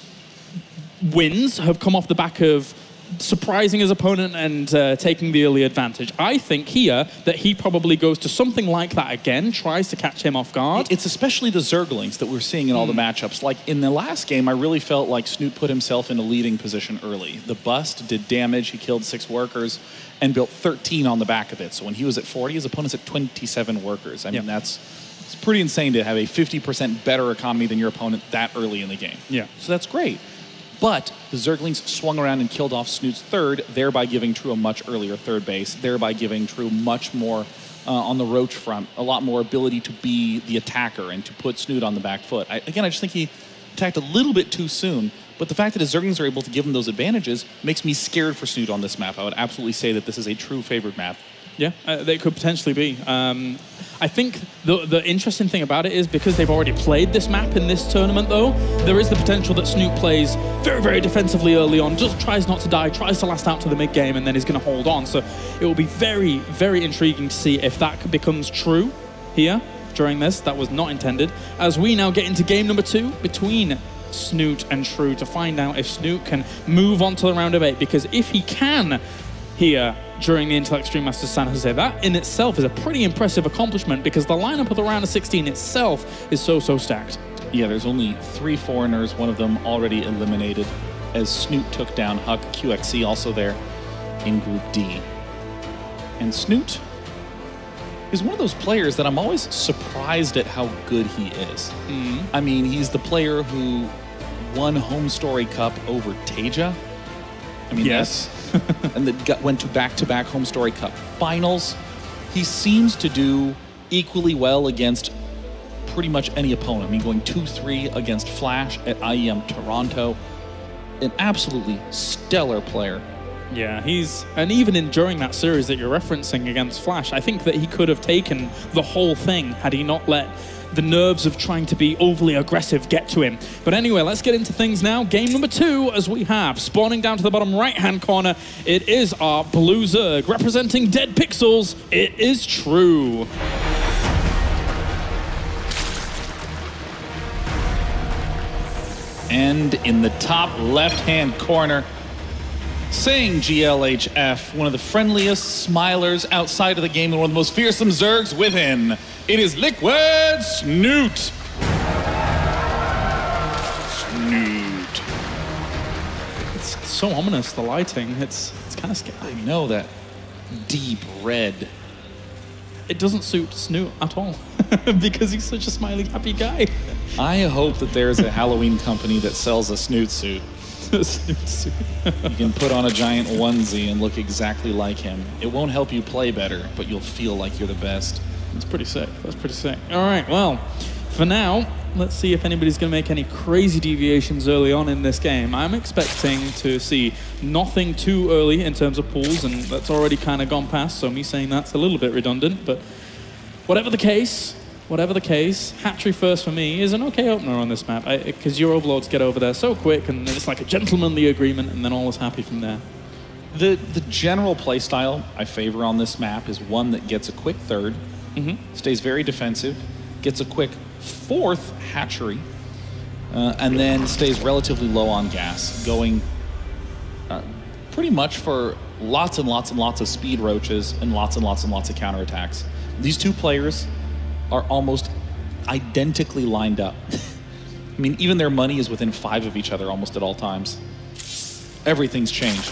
wins have come off the back of surprising his opponent and taking the early advantage. I think here that he probably goes to something like that again, tries to catch him off guard. It's especially the Zerglings that we're seeing in all the matchups. Like in the last game, I really felt like Snute put himself in a leading position early. The bust did damage, he killed 6 workers and built 13 on the back of it. So when he was at 40, his opponent's at 27 workers. I mean, it's pretty insane to have a 50% better economy than your opponent that early in the game. So that's great. But the Zerglings swung around and killed off Snute's 3rd, thereby giving True a much earlier 3rd base, thereby giving True much more on the Roach front, a lot more ability to be the attacker and to put Snute on the back foot. Again, I just think he attacked a little bit too soon, But the fact that his Zerglings are able to give him those advantages makes me scared for Snute on this map. I would absolutely say that this is a true favored map. Yeah, they could potentially be. I think the interesting thing about it is because they've already played this map in this tournament, though, there is the potential that Snute plays very, very defensively early on, just tries not to die, tries to last out to the mid game, and then is going to hold on. So it will be very, very intriguing to see if that becomes true here during this. That was not intended. As we now get into game number 2 between Snute and True to find out if Snute can move on to the round of 8, because if he can here during the Intel Extreme Masters San Jose, that in itself is a pretty impressive accomplishment because the lineup of the round of 16 itself is so stacked. Yeah, there's only 3 foreigners, one of them already eliminated, as Snute took down Huck. QXC also there in Group D. And Snute is one of those players that I'm always surprised at how good he is. I mean, he's the player who won Home Story Cup over Teja. I mean, yes. And that went to back-to-back Home Story Cup finals. He seems to do equally well against pretty much any opponent. I mean, going 2-3 against Flash at IEM Toronto. An absolutely stellar player. Yeah, and even during that series that you're referencing against Flash, I think that he could have taken the whole thing had he not let the nerves of trying to be overly aggressive get to him. But anyway, let's get into things now. Game number 2, as we have, spawning down to the bottom right-hand corner, it is our blue Zerg, representing Dead Pixels, it is True. And in the top left-hand corner, saying GLHF, one of the friendliest smilers outside of the game and one of the most fearsome Zergs within. It is Liquid Snute. Snute. It's so ominous, the lighting. It's kind of scary. I know, that deep red. It doesn't suit Snute at all because he's such a smiley, happy guy. I hope that there's a Halloween company that sells a Snute suit. Snute suit. You can put on a giant onesie and look exactly like him. It won't help you play better, but you'll feel like you're the best. That's pretty sick. That's pretty sick. All right, well, for now, let's see if anybody's going to make any crazy deviations early on in this game. I'm expecting to see nothing too early in terms of pools, and that's already kind of gone past, so me saying that's a little bit redundant, but whatever the case, hatchery first for me is an okay opener on this map, because your overlords get over there so quick, and it's like a gentlemanly agreement, and then all is happy from there. The general play style I favor on this map is one that gets a quick third, stays very defensive, gets a quick 4th hatchery, and then stays relatively low on gas, going pretty much for lots and lots and lots of speed roaches and lots and lots and lots of counterattacks. These two players are almost identically lined up. I mean, even their money is within 5 of each other almost at all times. Everything's changed.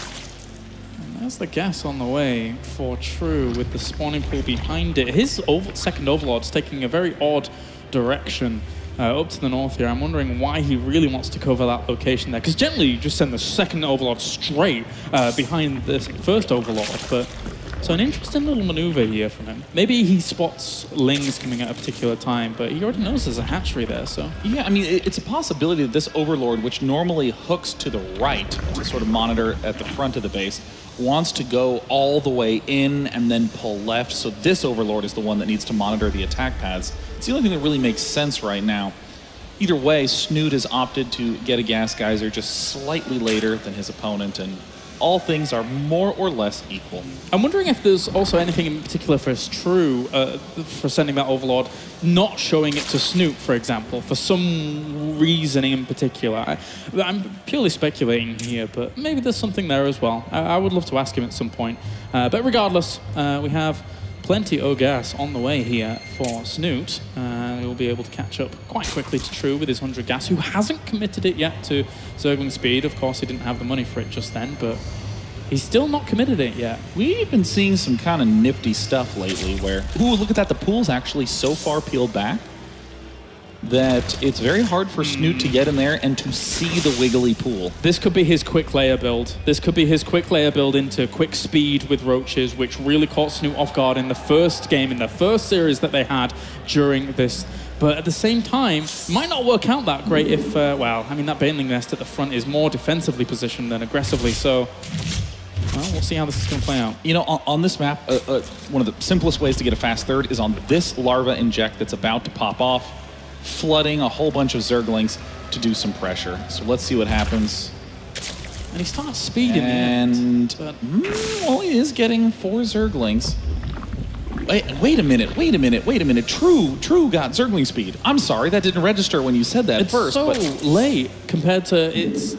That's the gas on the way for True with the spawning pool behind it. His second overlord's taking a very odd direction up to the north here. I'm wondering why he really wants to cover that location there, because generally you just send the second overlord straight behind this first overlord, but so an interesting little maneuver here from him. Maybe he spots lings coming at a particular time, but he already knows there's a hatchery there, so. Yeah, I mean, it's a possibility that this overlord, which normally hooks to the right to sort of monitor at the front of the base, wants to go all the way in and then pull left, so this overlord is the one that needs to monitor the attack paths. It's the only thing that really makes sense right now. Either way, Snute has opted to get a gas geyser just slightly later than his opponent, and all things are more or less equal. I'm wondering if there's also anything in particular for True for sending that overlord, not showing it to Snute, for example, for some reason in particular. I'm purely speculating here, but maybe there's something there as well. I would love to ask him at some point. But regardless, we have plenty of gas on the way here for Snute. He'll be able to catch up quite quickly to True with his 100 gas, who hasn't committed it yet to Zergling speed. Of course, he didn't have the money for it just then, but he's still not committed it yet. We've been seeing some kind of nifty stuff lately where, ooh, look at that, the pool's actually so far peeled back that it's very hard for Snute to get in there and to see the wiggly pool. This could be his quick layer build. This could be his quick layer build into quick speed with roaches, which really caught Snute off guard in the first game, in the first series that they had during this but at the same time, might not work out that great if, well, I mean, that Baneling nest at the front is more defensively positioned than aggressively, so... Well, we'll see how this is going to play out. You know, on this map, one of the simplest ways to get a fast third is on this larva inject that's about to pop off, flooding a whole bunch of Zerglings to do some pressure. So let's see what happens. And he starts speeding and well, he is getting 4 Zerglings. Wait a minute. True got Zergling speed. I'm sorry, that didn't register when you said that first. It's so late compared to its...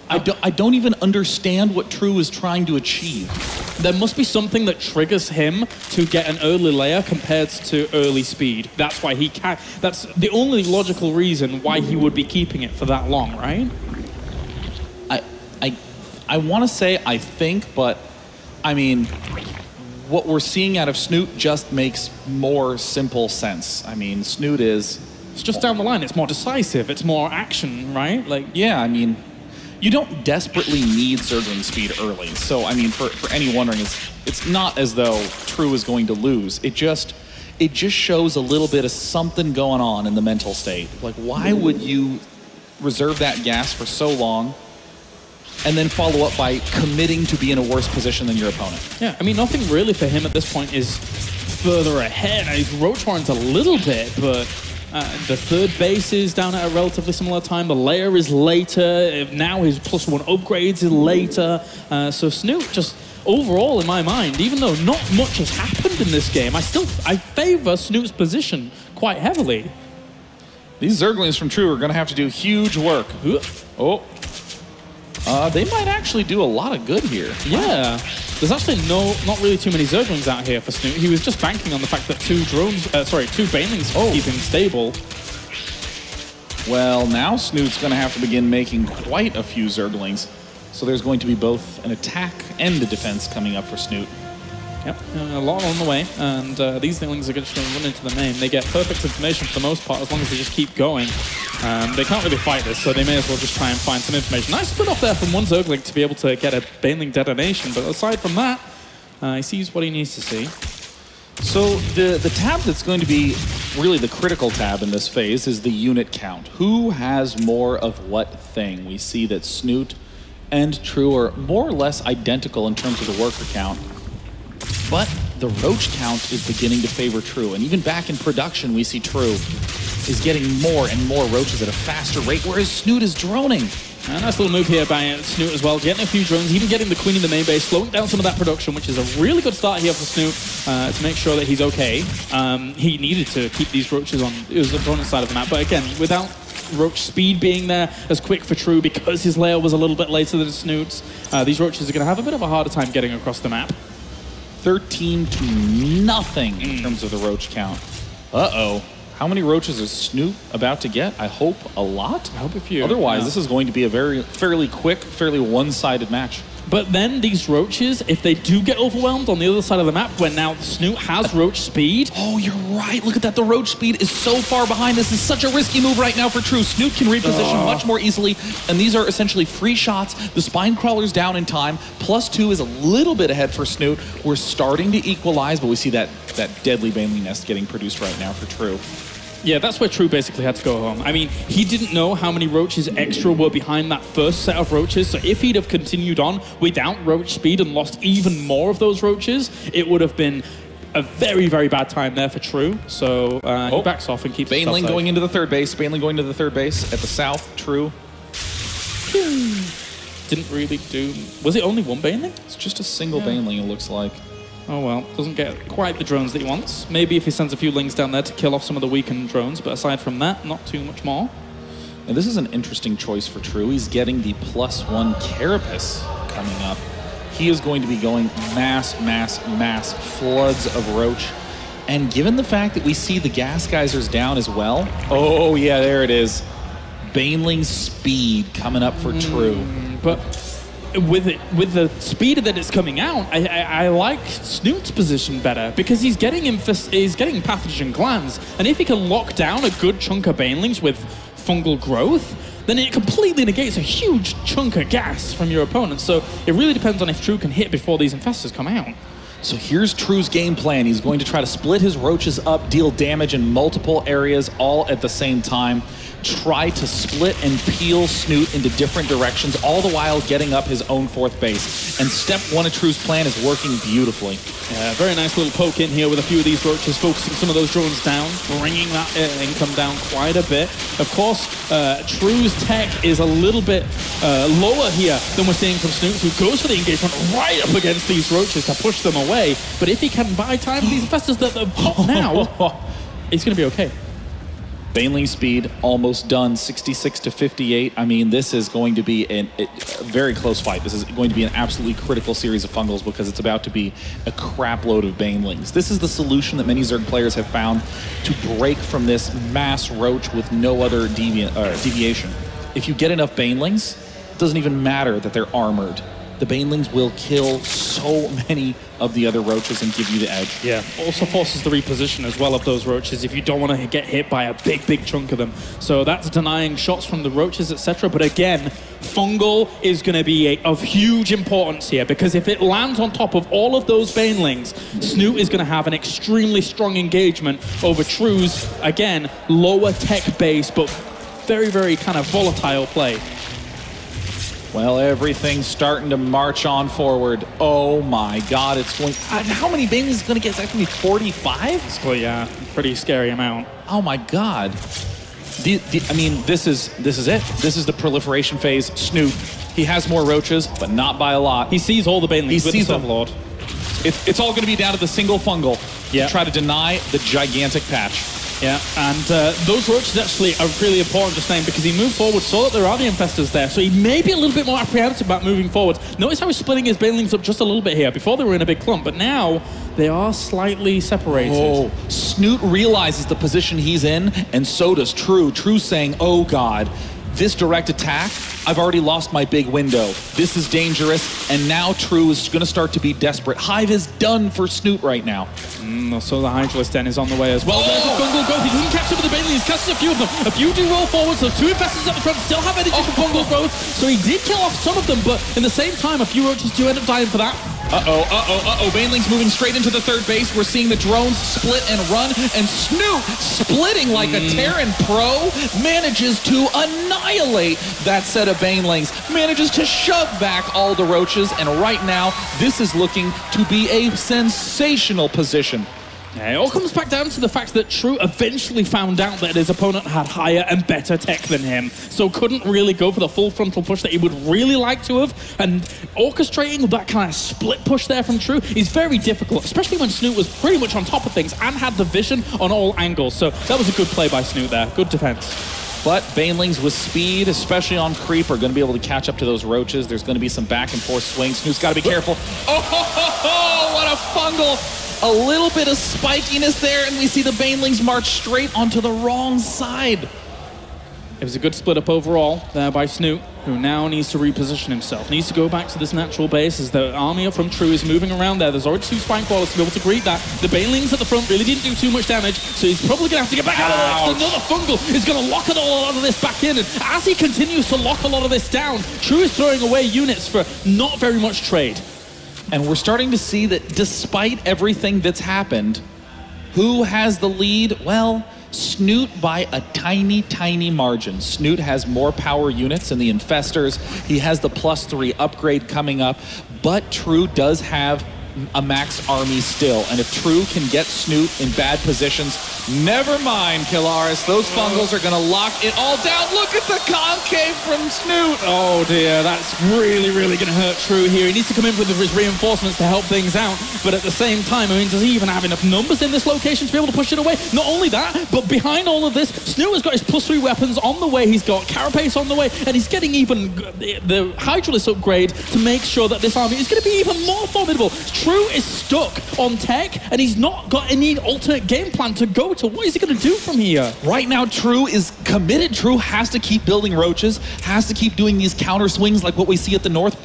I don't even understand what True is trying to achieve. There must be something that triggers him to get an early layer compared to early speed. That's why he can. That's the only logical reason why he would be keeping it for that long, right? I want to say I think, but I mean, what we're seeing out of Snute just makes more simple sense. I mean, Snute is... It's just down the line. It's more decisive. It's more action, right? Like, yeah, I mean... You don't desperately need Zergling speed early. So, I mean, for any wondering, it's not as though True is going to lose. It just shows a little bit of something going on in the mental state. Like, why would you reserve that gas for so long and then follow up by committing to be in a worse position than your opponent? Yeah, I mean, nothing really for him at this point is further ahead. He's Roach Warren's a little bit, but... the third base is down at a relatively similar time. The layer is later. Now his +1 upgrades is later. So Snute just overall, in my mind, even though not much has happened in this game, I favor Snute's position quite heavily. These Zerglings from True are going to have to do huge work. Oh. They might actually do a lot of good here. Yeah. There's actually not really too many Zerglings out here for Snute. He was just banking on the fact that 2 Banelings keep him stable. Well, now Snute's going to have to begin making quite a few Zerglings. So there's going to be both an attack and a defense coming up for Snute. Yep, a lot on the way, and these Zerglings are just going to run into the main. They get perfect information for the most part, as long as they just keep going. They can't really fight this, so they may as well just try and find some information. Nice split off there from one Zergling to be able to get a Baneling detonation, but aside from that, he sees what he needs to see. So the tab that's going to be really the critical tab in this phase is the unit count. Who has more of what thing? We see that Snute and True are more or less identical in terms of the worker count. But the Roach count is beginning to favor True. And even back in production, we see True is getting more and more Roaches at a faster rate, whereas Snute is droning. A nice little move here by Snute as well, getting a few drones, even getting the Queen in the main base, slowing down some of that production, which is a really good start here for Snute to make sure that he's okay. He needed to keep these Roaches on his opponent's side of the map, but again, without Roach speed being there as quick for True because his layer was a little bit later than Snute's, these Roaches are going to have a bit of a harder time getting across the map. 13 to nothing in terms of the Roach count. Uh-oh. How many Roaches is Snute about to get? I hope a lot. I hope a few. Otherwise, this is going to be a fairly quick, fairly one-sided match. But then these Roaches, if they do get overwhelmed on the other side of the map, when now Snute has Roach speed. Oh, you're right. Look at that. The Roach speed is so far behind. This is such a risky move right now for True. Snute can reposition much more easily, and these are essentially free shots. The Spine Crawler's down in time. +2 is a little bit ahead for Snute. We're starting to equalize, but we see that deadly Baneling nest getting produced right now for True. Yeah, that's where True basically had to go home. I mean, he didn't know how many Roaches extra were behind that first set of Roaches, so if he'd have continued on without Roach speed and lost even more of those Roaches, it would have been a very, very bad time there for True. So he backs off and keeps Baneling going into the third base. Baneling going to the third base at the south. True. Didn't really do... Was it only one Baneling? It's just a single Baneling, it looks like. Oh well, doesn't get quite the drones that he wants. Maybe if he sends a few Lings down there to kill off some of the weakened drones, but aside from that, not too much more. And this is an interesting choice for True. He's getting the +1 Carapace coming up. He is going to be going mass floods of Roach. And given the fact that we see the Gas Geysers down as well, oh yeah, there it is. Baneling speed coming up for True. But with the speed that it's coming out, I like Snute's position better because he's getting pathogen glands, and if he can lock down a good chunk of Banelings with fungal growth, then it completely negates a huge chunk of gas from your opponent. So it really depends on if True can hit before these infestors come out. So here's True's game plan. He's going to try to split his roaches up, deal damage in multiple areas all at the same time. Try to split and peel Snute into different directions, all the while getting up his own 4th base. And step 1 of True's plan is working beautifully. Yeah, very nice little poke in here with a few of these roaches, focusing some of those drones down, bringing that income down quite a bit. Of course, True's tech is a little bit lower here than we're seeing from Snute, who goes for the engagement right up against these roaches to push them away. But if he can buy time for these infestors that pop now, he's going to be okay. Baneling speed almost done, 66 to 58. I mean, this is going to be a very close fight. This is going to be an absolutely critical series of Fungals because it's about to be a crap load of Banelings. This is the solution that many Zerg players have found to break from this mass roach with no other deviation. If you get enough Banelings, it doesn't even matter that they're armored. The Banelings will kill so many of the other roaches and give you the edge. Yeah, also forces the reposition as well of those roaches if you don't want to get hit by a big chunk of them. So that's denying shots from the roaches, etc. But again, Fungal is going to be of huge importance here because if it lands on top of all of those Banelings, Snute is going to have an extremely strong engagement over True's, again, lower tech base, but very kind of volatile play. Well, everything's starting to march on forward. Oh my God, it's going... how many Banelings is going to get? Is that going to be 45? Well, yeah, pretty scary amount. Oh my God. I mean, this is it. This is the proliferation phase. Snute, he has more roaches, but not by a lot. He sees all the Banelings with the Sunlord. It's all going to be down to the single Fungal. Yeah. To try to deny the gigantic patch. Yeah, and those roaches actually are really important just saying because he moved forward, saw that there are the infestors there, so he may be a little bit more apprehensive about moving forward. Notice how he's splitting his Banelings up just a little bit here. Before they were in a big clump, but now they are slightly separated. Oh, Snute realizes the position he's in, and so does True. True's saying, oh God, this direct attack, I've already lost my big window. This is dangerous, and now True is going to start to be desperate. Hive is done for Snute right now. So the Hydralisk Den is on the way as well. There's a Fungal growth. He doesn't catch up with the Banelings. He's catches a few of them. A few do roll forward, so 2 infestors at the front still have energy for Fungal growth. So he did kill off some of them, but in the same time, a few roaches do end up dying for that. Banelings moving straight into the 3rd base. We're seeing the drones split and run, and Snute, splitting like a Terran pro, manages to annihilate that set of Banelings, manages to shove back all the roaches, and right now, this is looking to be a sensational position. Yeah, it all comes back down to the fact that True eventually found out that his opponent had higher and better tech than him, so couldn't really go for the full frontal push that he would really like to have, and orchestrating that kind of split push there from True is very difficult, especially when Snute was pretty much on top of things and had the vision on all angles, so that was a good play by Snute there, good defense. But Banelings with speed, especially on creep, are going to be able to catch up to those roaches. There's going to be some back and forth swings. Snute's got to be careful. Oh, what a Fungal! A little bit of spikiness there, and we see the Banelings march straight onto the wrong side. It was a good split up overall there by Snute, who now needs to reposition himself. Needs to go back to this natural base as the army from True is moving around there. There's already 2 Spine Crawlers to be able to greet that. The Banelings at the front really didn't do too much damage, so he's probably going to have to get back out of the next. Another Fungal is going to lock a lot of this back in, and as he continues to lock a lot of this down, True is throwing away units for not very much trade. And we're starting to see that despite everything that's happened, who has the lead? Well, Snute by a tiny margin. Snute has more power units than the infestors. He has the +3 upgrade coming up, but True does have a max army still. And if True can get Snute in bad positions, never mind, Killaris. Those Fungals are going to lock it all down. Look at the concave from Snute. Oh dear, that's really going to hurt True here. He needs to come in with his reinforcements to help things out. But at the same time, I mean, does he even have enough numbers in this location to be able to push it away? Not only that, but behind all of this, Snute has got his +3 weapons on the way. He's got Carapace on the way, and he's getting even the Hydralisk upgrade to make sure that this army is going to be even more formidable. True is stuck on tech, and he's not got any alternate game plan to go to. What is he going to do from here? Right now, True is committed. True has to keep building roaches, has to keep doing these counter swings like what we see at the north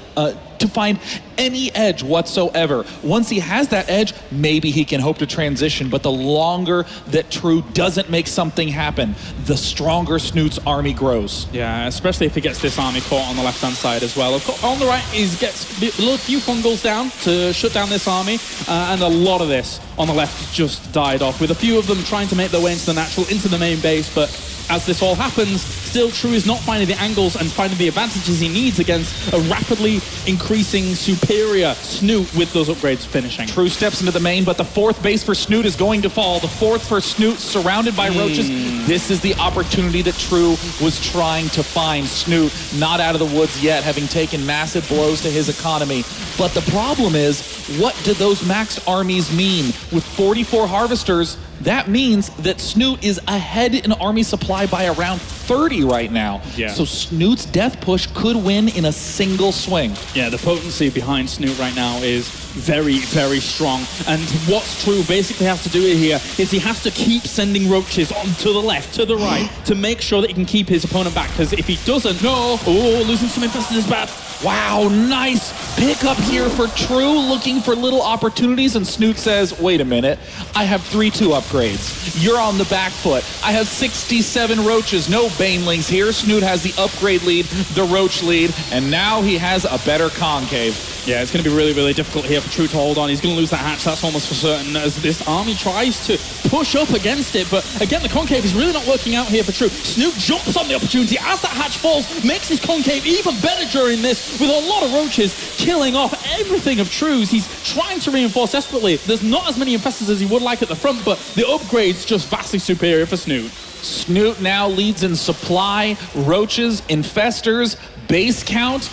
to find any edge whatsoever. Once he has that edge, maybe he can hope to transition, but the longer that True doesn't make something happen, the stronger Snute's army grows. Yeah, especially if he gets this army caught on the left-hand side as well. Of course, on the right, he gets a few fungals down to shut down this army, and a lot of this on the left just died off, with a few of them trying to make their way into the natural, into the main base, but as this all happens, still True is not finding the angles and finding the advantages he needs against a rapidly increasing superior Snute with those upgrades finishing. True steps into the main, but the fourth base for Snute is going to fall. The fourth for Snute, surrounded by roaches. This is the opportunity that True was trying to find. Snute not out of the woods yet, having taken massive blows to his economy. But the problem is, what do those maxed armies mean? With 44 harvesters, that means that Snute is ahead in army supply by around 30 right now. Yeah. So Snute's death push could win in a single swing. Yeah, the potency behind Snute right now is very, very strong. And what True basically has to do here is he has to keep sending roaches on to the left, to the right, to make sure that he can keep his opponent back. Because if he doesn't, losing some infestors is bad. Wow, nice pickup here for True, looking for little opportunities, and Snute says, wait a minute, I have 3-2 upgrades. You're on the back foot. I have 67 roaches, no banelings here. Snute has the upgrade lead, the roach lead, and now he has a better concave. Yeah, it's going to be really, really difficult here for True to hold on. He's going to lose that hatch, that's almost for certain, as this army tries to push up against it. But again, the concave is really not working out here for True. Snute jumps on the opportunity as that hatch falls, makes his concave even better during this, with a lot of roaches killing off everything of True's. He's trying to reinforce desperately. There's not as many infestors as he would like at the front, but the upgrade's just vastly superior for Snute. Snute now leads in supply, roaches, infestors, base count,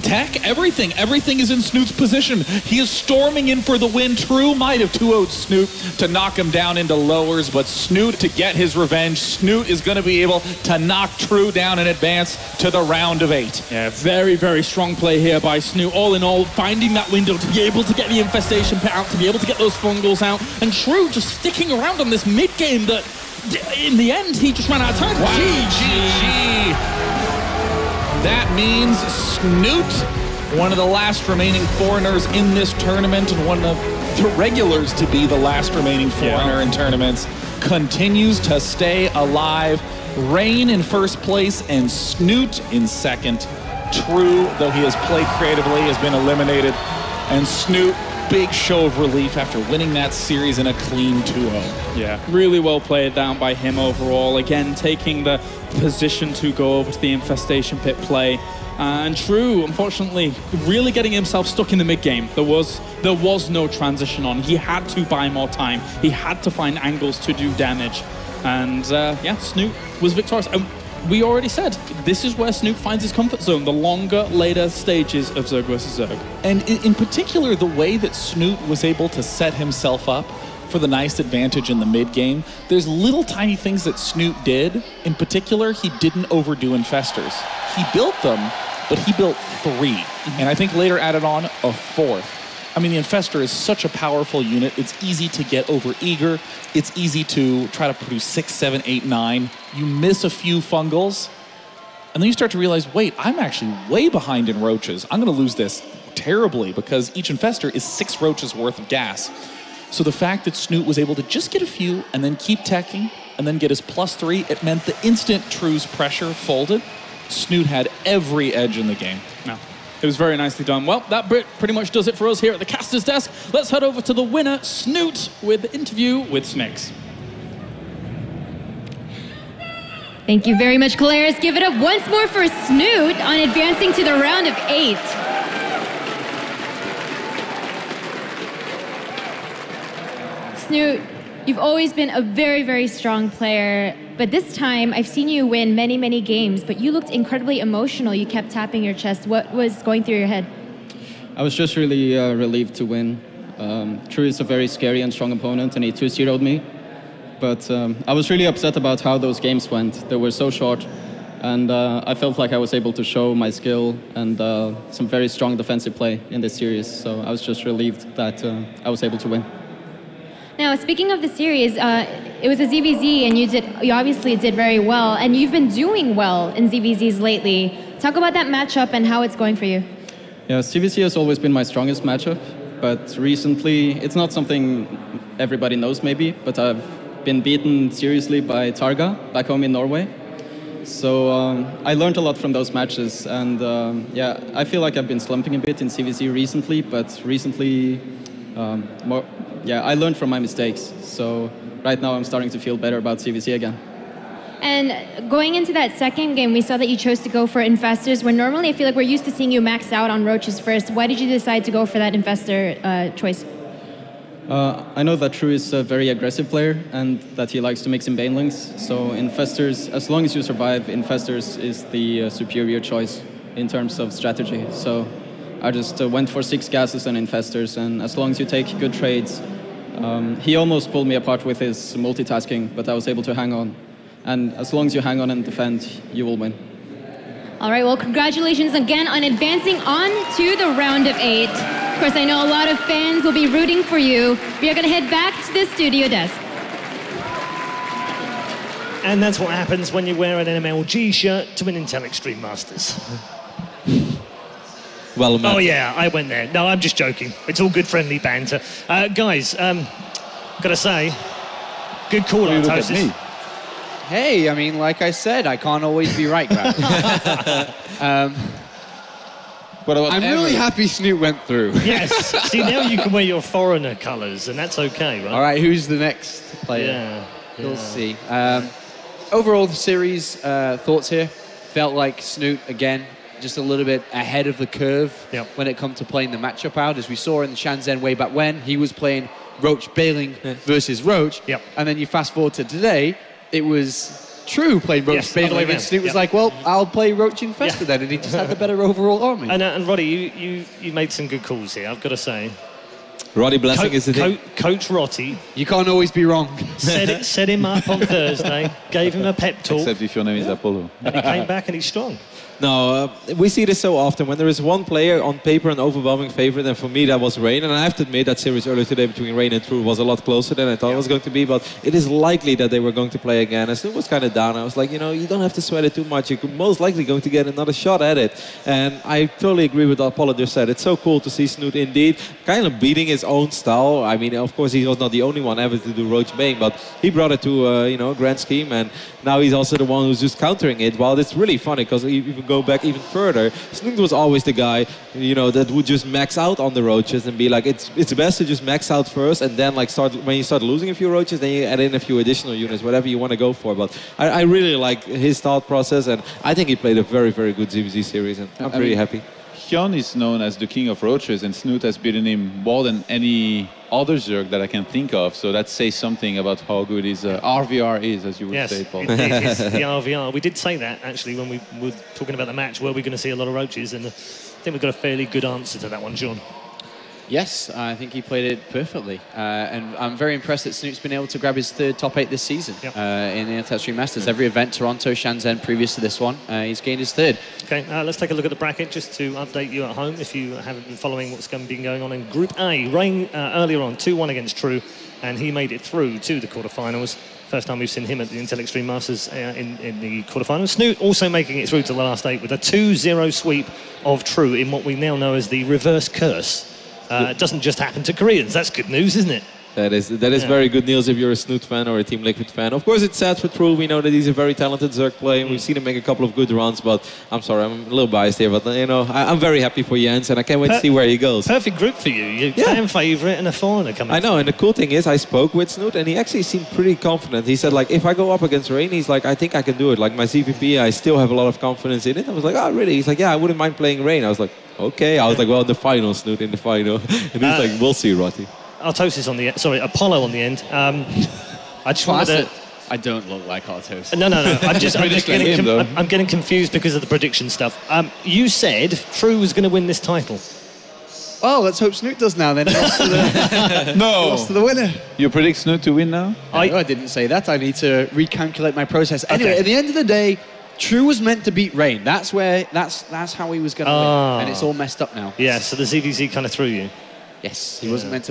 tech, everything. Everything is in Snute's position. He is storming in for the win. True might have 2-0'd Snute to knock him down into lowers, but Snute, to get his revenge, Snute is going to be able to knock True down and advance to the round of 8. Yeah, very, very strong play here by Snute. All in all, finding that window to be able to get the infestation pit out, to be able to get those fungals out, and True just sticking around on this mid-game that, in the end, he just ran out of time. Wow, GG. That means Snute, one of the last remaining foreigners in this tournament and one of the regulars to be the last remaining foreigner in tournaments, continues to stay alive. Rain in first place and Snute in second. True, though he has played creatively, has been eliminated. And Snute, big show of relief after winning that series in a clean 2-0. Yeah, really well played down by him overall. Again, taking the position to go over to the infestation pit play. And True, unfortunately, really getting himself stuck in the mid-game. There was no transition on. He had to buy more time. He had to find angles to do damage. And yeah, Snute was victorious. And we already said, this is where Snute finds his comfort zone, the longer, later stages of Zerg vs. Zerg. And in particular, the way that Snute was able to set himself up for the nice advantage in the mid-game, there's little tiny things that Snute did. In particular, he didn't overdo infestors. He built them, but he built 3. And I think later added on a 4th. I mean, the Infestor is such a powerful unit. It's easy to get over-eager. It's easy to try to produce 6, 7, 8, 9. You miss a few fungals, and then you start to realize, wait, I'm actually way behind in roaches. I'm going to lose this terribly because each Infestor is 6 roaches worth of gas. So the fact that Snute was able to just get a few and then keep teching and then get his +3, it meant the instant True's pressure folded, Snute had every edge in the game. No. It was very nicely done. Well, that pretty much does it for us here at the caster's desk. Let's head over to the winner, Snute, with the interview with Smix. Thank you very much, Colaris. Give it up once more for Snute on advancing to the round of 8. Snute, you've always been a very, very strong player, but this time I've seen you win many, many games, but you looked incredibly emotional. You kept tapping your chest. What was going through your head? I was just really relieved to win. True is a very scary and strong opponent, and he 2-0'd me. But I was really upset about how those games went. They were so short, and I felt like I was able to show my skill and some very strong defensive play in this series. So I was just relieved that I was able to win. Now, speaking of the series, it was a ZvZ, and you obviously did very well, and you've been doing well in ZvZs lately. Talk about that matchup and how it's going for you. Yeah, ZvZ has always been my strongest matchup, but recently, it's not something everybody knows maybe, but I've been beaten seriously by Targa back home in Norway. So I learned a lot from those matches, and yeah, I feel like I've been slumping a bit in ZvZ recently, but recently, I learned from my mistakes. So right now I'm starting to feel better about ZvZ again. And going into that second game, we saw that you chose to go for Infestors, where normally I feel like we're used to seeing you max out on Roaches first. Why did you decide to go for that Infestor choice? I know that True is a very aggressive player and that he likes to mix in banelings. So Infestors, as long as you survive, Infestors is the superior choice in terms of strategy. So I just went for 6 gases and Infestors, and as long as you take good trades, he almost pulled me apart with his multitasking, but I was able to hang on. And as long as you hang on and defend, you will win. All right, well, congratulations again on advancing on to the round of 8. Of course, I know a lot of fans will be rooting for you. We are going to head back to the studio desk. And that's what happens when you wear an MLG shirt to an Intel Extreme Masters. Well, Matt. Oh, yeah, I went there. No, I'm just joking. It's all good, friendly banter. Guys, gotta say, good call on Tosis. Hey, I mean, like I said, I can't always be right, Grab. I'm really happy Snute went through. Yes. See, now you can wear your foreigner colours, and that's okay, right? All right, who's the next player? Yeah. We'll see. Overall, the series thoughts here. Felt like Snute, again, just a little bit ahead of the curve when it comes to playing the matchup out. As we saw in the Shenzhen way back when, he was playing Roach Bailing versus Roach. And then you fast forward to today, it was True playing Roach Bailing, and Snute was like, well, I'll play Roach Infestor then, and he just had the better overall army. And Roddy, you made some good calls here, I've got to say. Roddy Blessing is the thing. Coach Roddy. You can't always be wrong. Set him up on Thursday, gave him a pep talk. Except if your name is Apollo. And he came back and he's strong. No, we see this so often. When there is one player on paper an overwhelming favorite, and for me that was Rain. And I have to admit that series earlier today between Rain and True was a lot closer than I thought it was going to be. But it is likely that they were going to play again. As Snute was kind of down, I was like, you know, you don't have to sweat it too much. You're most likely going to get another shot at it. And I totally agree with what Apollo just said. It's so cool to see Snute indeed kind of beating his own style. I mean, of course, he was not the only one ever to do Roach Bane, but he brought it to a grand scheme. And now he's also the one who's just countering it. Well, it's really funny because if you go back even further, Snute was always the guy, that would just max out on the roaches and be like, it's best to just max out first, and then like when you start losing a few roaches, then you add in a few additional units, whatever you want to go for. But I really like his thought process, and I think he played a very, very good ZvZ series, and I'm pretty happy. Hyun is known as the king of roaches, and Snute has beaten him more than any other Zerg that I can think of. So that says something about how good his RVR is, as you would say, Paul. Yes, it is the RVR. We did say that, actually, when we were talking about the match. Were we going to see a lot of roaches? And I think we've got a fairly good answer to that one, John. Yes, I think he played it perfectly. And I'm very impressed that Snoot's been able to grab his 3rd top 8 this season in the Intel Extreme Masters. Every event, Toronto, Shenzhen, previous to this one, he's gained his 3rd. Okay, let's take a look at the bracket just to update you at home if you haven't been following what's been going on in Group A. Rain earlier on, 2-1 against True, and he made it through to the quarterfinals. First time we've seen him at the Intel Extreme Masters in the quarterfinals. Snute also making it through to the last 8 with a 2-0 sweep of True in what we now know as the reverse curse. It doesn't just happen to Koreans. That's good news, isn't it? That is very good news if you're a Snute fan or a Team Liquid fan. Of course, it's sad for True. We know that he's a very talented Zerg player, and we've seen him make a couple of good runs. But I'm sorry, I'm a little biased here. But I'm very happy for Jens, and I can't wait to see where he goes. Perfect group for you. You're fan favorite and a foreigner coming. I know, and the cool thing is, I spoke with Snute, and he actually seemed pretty confident. He said, like, if I go up against Rain, he's like, I think I can do it. Like my CVP, I still have a lot of confidence in it. I was like, oh, really? He's like, yeah, I wouldn't mind playing Rain. I was like, okay. I was like, well, in the final, Snute, in the final. And he's like, we'll see, Roddy. Artosis on the Apollo on the end. I just wanted to. I don't look like Artosis. No. I'm getting confused because of the prediction stuff. You said True was going to win this title. Oh, let's hope Snute does now then. Lost to the winner. You predict Snute to win now? I didn't say that. I need to recalculate my process. Anyway, at the end of the day, True was meant to beat Rain. That's how he was going to win, and it's all messed up now. Yeah, so the ZvZ kind of threw you. Yes, he wasn't meant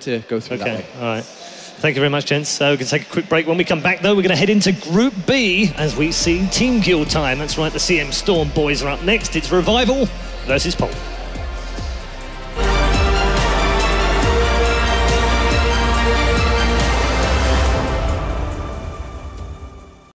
to go through that way. All right. Thank you very much, gents. So we're going to take a quick break. When we come back, though, we're going to head into Group B as we see Team Guild time. That's right, the CM Storm boys are up next. It's Revival versus Pole.